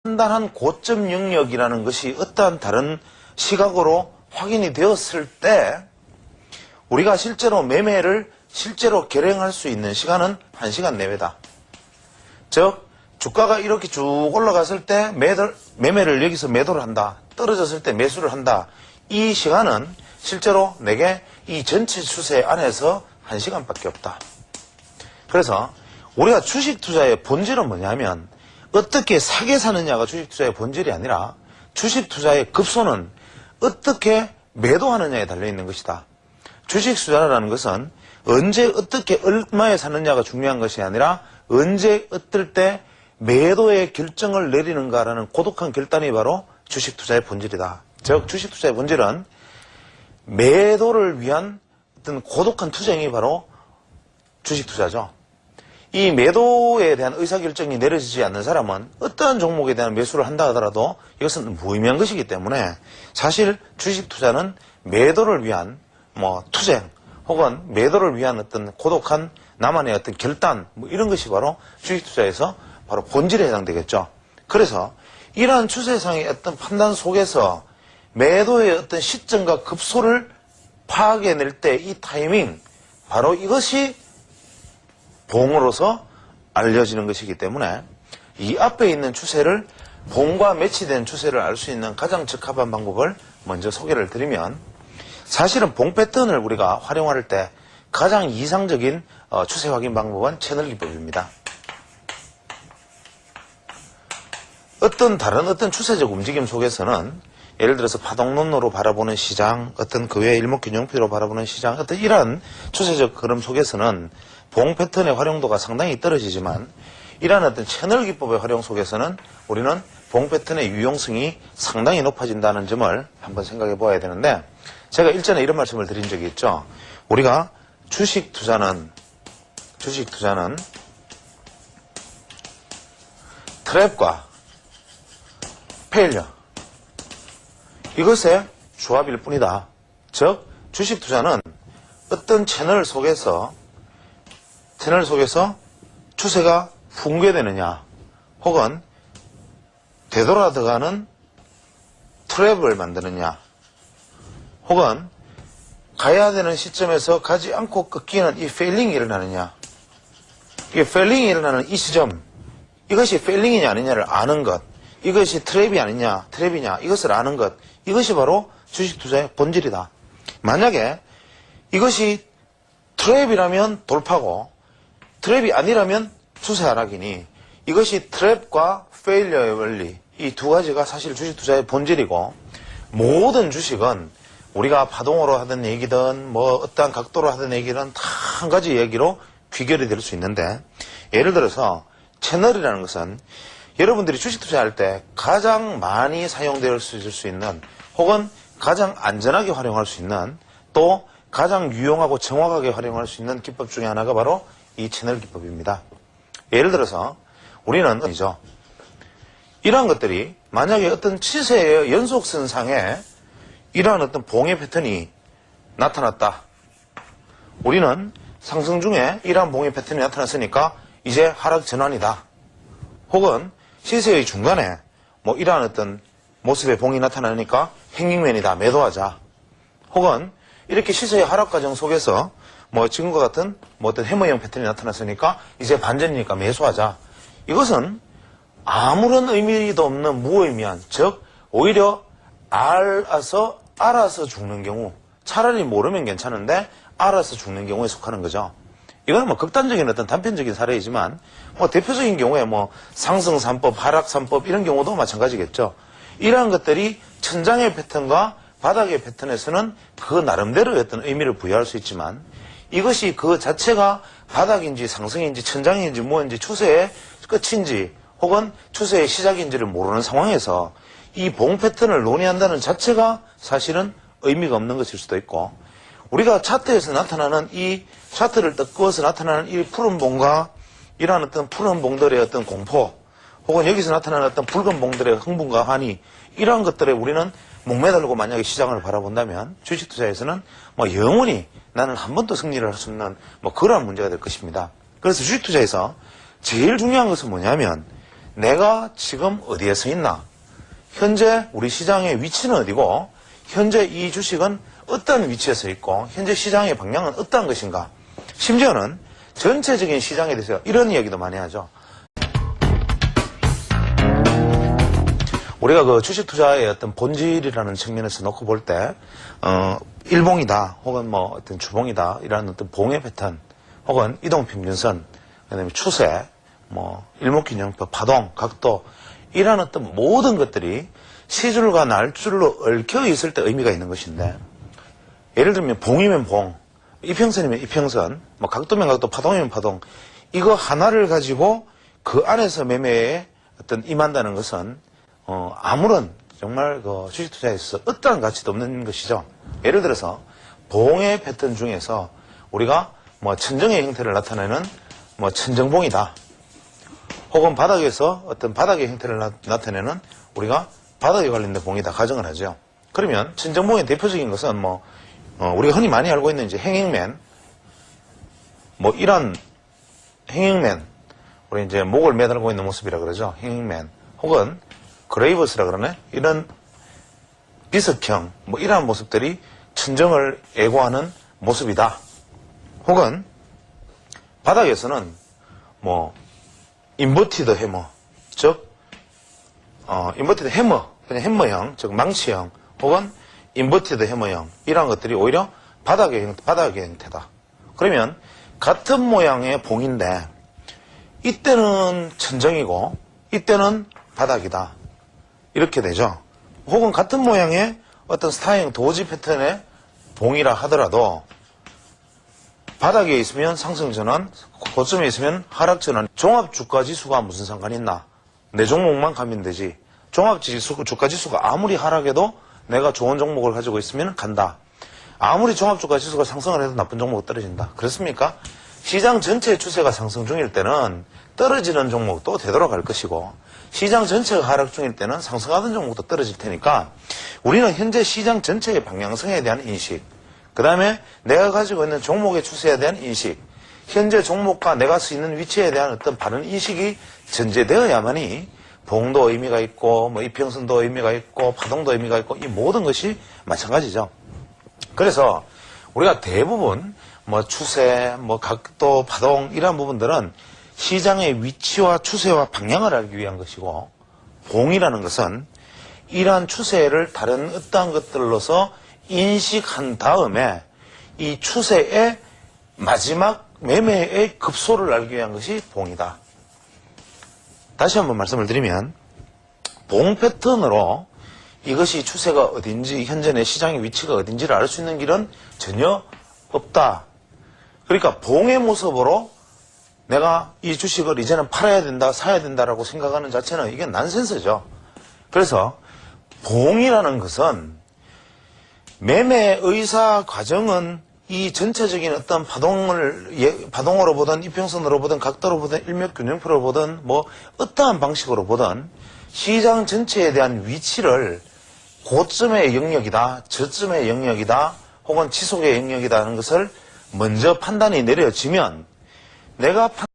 판단한 고점 영역이라는 것이 어떠한 다른 시각으로 확인이 되었을 때 우리가 실제로 매매를 실제로 결행할 수 있는 시간은 1시간 내외다. 즉 주가가 이렇게 쭉 올라갔을 때 매매를 여기서 매도를 한다. 떨어졌을 때 매수를 한다. 이 시간은 실제로 내게 이 전체 추세 안에서 1시간밖에 없다. 그래서 우리가 주식 투자의 본질은 뭐냐면 어떻게 사게 사느냐가 주식 투자의 본질이 아니라 주식 투자의 급소는 어떻게 매도하느냐에 달려있는 것이다. 주식 투자라는 것은 언제 어떻게 얼마에 사느냐가 중요한 것이 아니라 언제 어떨 때 매도의 결정을 내리는가라는 고독한 결단이 바로 주식 투자의 본질이다. 즉 주식 투자의 본질은 매도를 위한 어떤 고독한 투쟁이 바로 주식 투자죠. 이 매도에 대한 의사결정이 내려지지 않는 사람은 어떠한 종목에 대한 매수를 한다 하더라도 이것은 무의미한 것이기 때문에 사실 주식 투자는 매도를 위한 투쟁 혹은 매도를 위한 어떤 고독한 나만의 어떤 결단 이런 것이 바로 주식 투자에서 바로 본질에 해당되겠죠. 그래서 이러한 추세상의 어떤 판단 속에서 매도의 어떤 시점과 급소를 파악해낼 때 이 타이밍 바로 이것이 봉으로서 알려지는 것이기 때문에 이 앞에 있는 추세를 봉과 매치된 추세를 알 수 있는 가장 적합한 방법을 먼저 소개를 드리면 사실은 봉 패턴을 우리가 활용할 때 가장 이상적인 추세 확인 방법은 채널 기법입니다. 다른 어떤 추세적 움직임 속에서는 예를 들어서 파동론으로 바라보는 시장, 어떤 그 외의 일목균형표로 바라보는 시장, 어떤 이러한 추세적 흐름 속에서는 봉 패턴의 활용도가 상당히 떨어지지만 이러한 어떤 채널 기법의 활용 속에서는 우리는 봉 패턴의 유용성이 상당히 높아진다는 점을 한번 생각해 보아야 되는데 제가 일전에 이런 말씀을 드린 적이 있죠. 우리가 주식 투자는 트랩과 페일리어 이것의 조합일 뿐이다. 즉 주식 투자는 어떤 채널 속에서 추세가 붕괴되느냐 혹은 되돌아 들어가는 트랩을 만드느냐 혹은 가야 되는 시점에서 가지 않고 꺾이는 이 페일링이 일어나느냐 이게 페일링이 일어나는 이 시점 이것이 페일링이냐 아니냐를 아는 것 이것이 트랩이 아니냐 트랩이냐 이것을 아는 것 이것이 바로 주식 투자의 본질이다. 만약에 이것이 트랩이라면 돌파고 트랩이 아니라면 추세 하락이니 이것이 트랩과 페일리어의 원리 이 두 가지가 사실 주식 투자의 본질이고 모든 주식은 우리가 파동으로 하던 얘기든 어떠한 각도로 하던 얘기는 다 한 가지 얘기로 귀결이 될 수 있는데 예를 들어서 채널이라는 것은 여러분들이 주식 투자할 때 가장 많이 사용될 수 있는 혹은 가장 안전하게 활용할 수 있는 또 가장 유용하고 정확하게 활용할 수 있는 기법 중에 하나가 바로 이 채널 기법입니다. 예를 들어서 우리는 이러한 것들이 만약에 어떤 추세의 연속선상에 이러한 어떤 봉의 패턴이 나타났다. 우리는 상승 중에 이러한 봉의 패턴이 나타났으니까 이제 하락 전환이다. 혹은 시세의 중간에 이러한 어떤 모습의 봉이 나타나니까 행잉맨이다. 매도하자. 혹은 이렇게 시세의 하락 과정 속에서 지금과 같은 어떤 해머형 패턴이 나타났으니까 이제 반전이니까 매수하자. 이것은 아무런 의미도 없는 무의미한 즉 오히려 알아서 죽는 경우 차라리 모르면 괜찮은데 알아서 죽는 경우에 속하는 거죠. 이거는 뭐 극단적인 어떤 단편적인 사례이지만 뭐 대표적인 경우에 뭐 상승 3법, 하락 3법 이런 경우도 마찬가지겠죠. 이러한 것들이 천장의 패턴과 바닥의 패턴에서는 그 나름대로의 어떤 의미를 부여할 수 있지만 이것이 그 자체가 바닥인지 상승인지 천장인지 뭐인지 추세의 끝인지 혹은 추세의 시작인지를 모르는 상황에서 이 봉 패턴을 논의한다는 자체가 사실은 의미가 없는 것일 수도 있고 우리가 차트에서 나타나는 이 차트를 뜯고서 나타나는 이 푸른 봉과 이러한 어떤 푸른 봉들의 어떤 공포 혹은 여기서 나타나는 어떤 붉은 봉들의 흥분과 환희 이러한 것들에 우리는 목매달고 만약에 시장을 바라본다면 주식 투자에서는 뭐 영원히 나는 한 번도 승리를 할 수 없는 뭐 그러한 문제가 될 것입니다. 그래서 주식 투자에서 제일 중요한 것은 뭐냐면 내가 지금 어디에 서 있나 현재 우리 시장의 위치는 어디고 현재 이 주식은 어떤 위치에 서 있고 현재 시장의 방향은 어떠한 것인가 심지어는 전체적인 시장에 대해서 이런 이야기도 많이 하죠. 우리가 그 주식 투자의 어떤 본질이라는 측면에서 놓고 볼 때, 일봉이다, 혹은 뭐 어떤 주봉이다, 이라는 어떤 봉의 패턴, 혹은 이동평균선, 그 다음에 추세, 뭐, 일목균형법, 파동, 각도, 이러한 어떤 모든 것들이 시줄과 날줄로 얽혀 있을 때 의미가 있는 것인데, 예를 들면 봉이면 봉, 이평선이면 이평선, 뭐 각도면 각도, 파동이면 파동, 이거 하나를 가지고 그 안에서 매매에 어떤 임한다는 것은 아무런 정말 그 주식 투자에 있어서 어떠한 가치도 없는 것이죠. 예를 들어서 봉의 패턴 중에서 우리가 뭐 천정의 형태를 나타내는 뭐 천정봉이다. 혹은 바닥에서 어떤 바닥의 형태를 나타내는 우리가 바닥에 관련된 봉이다 가정을 하죠. 그러면 천정봉의 대표적인 것은 뭐 우리가 흔히 많이 알고 있는 이제 행잉맨 뭐 이런 행잉맨 우리 이제 목을 매달고 있는 모습이라 그러죠. 행잉맨 혹은 그레이버스라 그러네? 이런 비석형, 뭐 이러한 모습들이 천정을 애고하는 모습이다. 혹은 바닥에서는 뭐 인버티드 해머, 즉 인버티드 해머, 그냥 해머형, 즉 망치형, 혹은 인버티드 해머형 이러한 것들이 오히려 바닥의 형태다. 그러면 같은 모양의 봉인데 이때는 천정이고 이때는 바닥이다. 이렇게 되죠. 혹은 같은 모양의 어떤 스타형 도지 패턴의 봉이라 하더라도 바닥에 있으면 상승전환, 고점에 있으면 하락전환. 종합주가지수가 무슨 상관이 있나? 내 종목만 가면 되지. 종합주가지수가 아무리 하락해도 내가 좋은 종목을 가지고 있으면 간다. 아무리 종합주가지수가 상승을 해도 나쁜 종목은 떨어진다. 그렇습니까? 시장 전체의 추세가 상승 중일 때는 떨어지는 종목도 되돌아갈 것이고 시장 전체가 하락 중일 때는 상승하던 종목도 떨어질 테니까 우리는 현재 시장 전체의 방향성에 대한 인식, 그 다음에 내가 가지고 있는 종목의 추세에 대한 인식, 현재 종목과 내가 서 있는 위치에 대한 어떤 바른 인식이 전제되어야만이 봉도 의미가 있고 뭐 이평선도 의미가 있고 파동도 의미가 있고 이 모든 것이 마찬가지죠. 그래서 우리가 대부분 뭐 추세, 뭐 각도, 파동 이런 부분들은 시장의 위치와 추세와 방향을 알기 위한 것이고 봉이라는 것은 이러한 추세를 다른 어떠한 것들로서 인식한 다음에 이 추세의 마지막 매매의 급소를 알기 위한 것이 봉이다. 다시 한번 말씀을 드리면 봉 패턴으로 이것이 추세가 어딘지 현재 내 시장의 위치가 어딘지를 알 수 있는 길은 전혀 없다. 그러니까 봉의 모습으로 내가 이 주식을 이제는 팔아야 된다, 사야 된다라고 생각하는 자체는 이게 난센스죠. 그래서 봉이라는 것은 매매 의사 과정은 이 전체적인 어떤 파동으로 보든 이평선으로 보든 각도로 보든 일맥균형표로 보든 뭐 어떠한 방식으로 보든 시장 전체에 대한 위치를 고점의 영역이다, 저점의 영역이다, 혹은 지속의 영역이다 하는 것을 먼저 판단이 내려지면 내가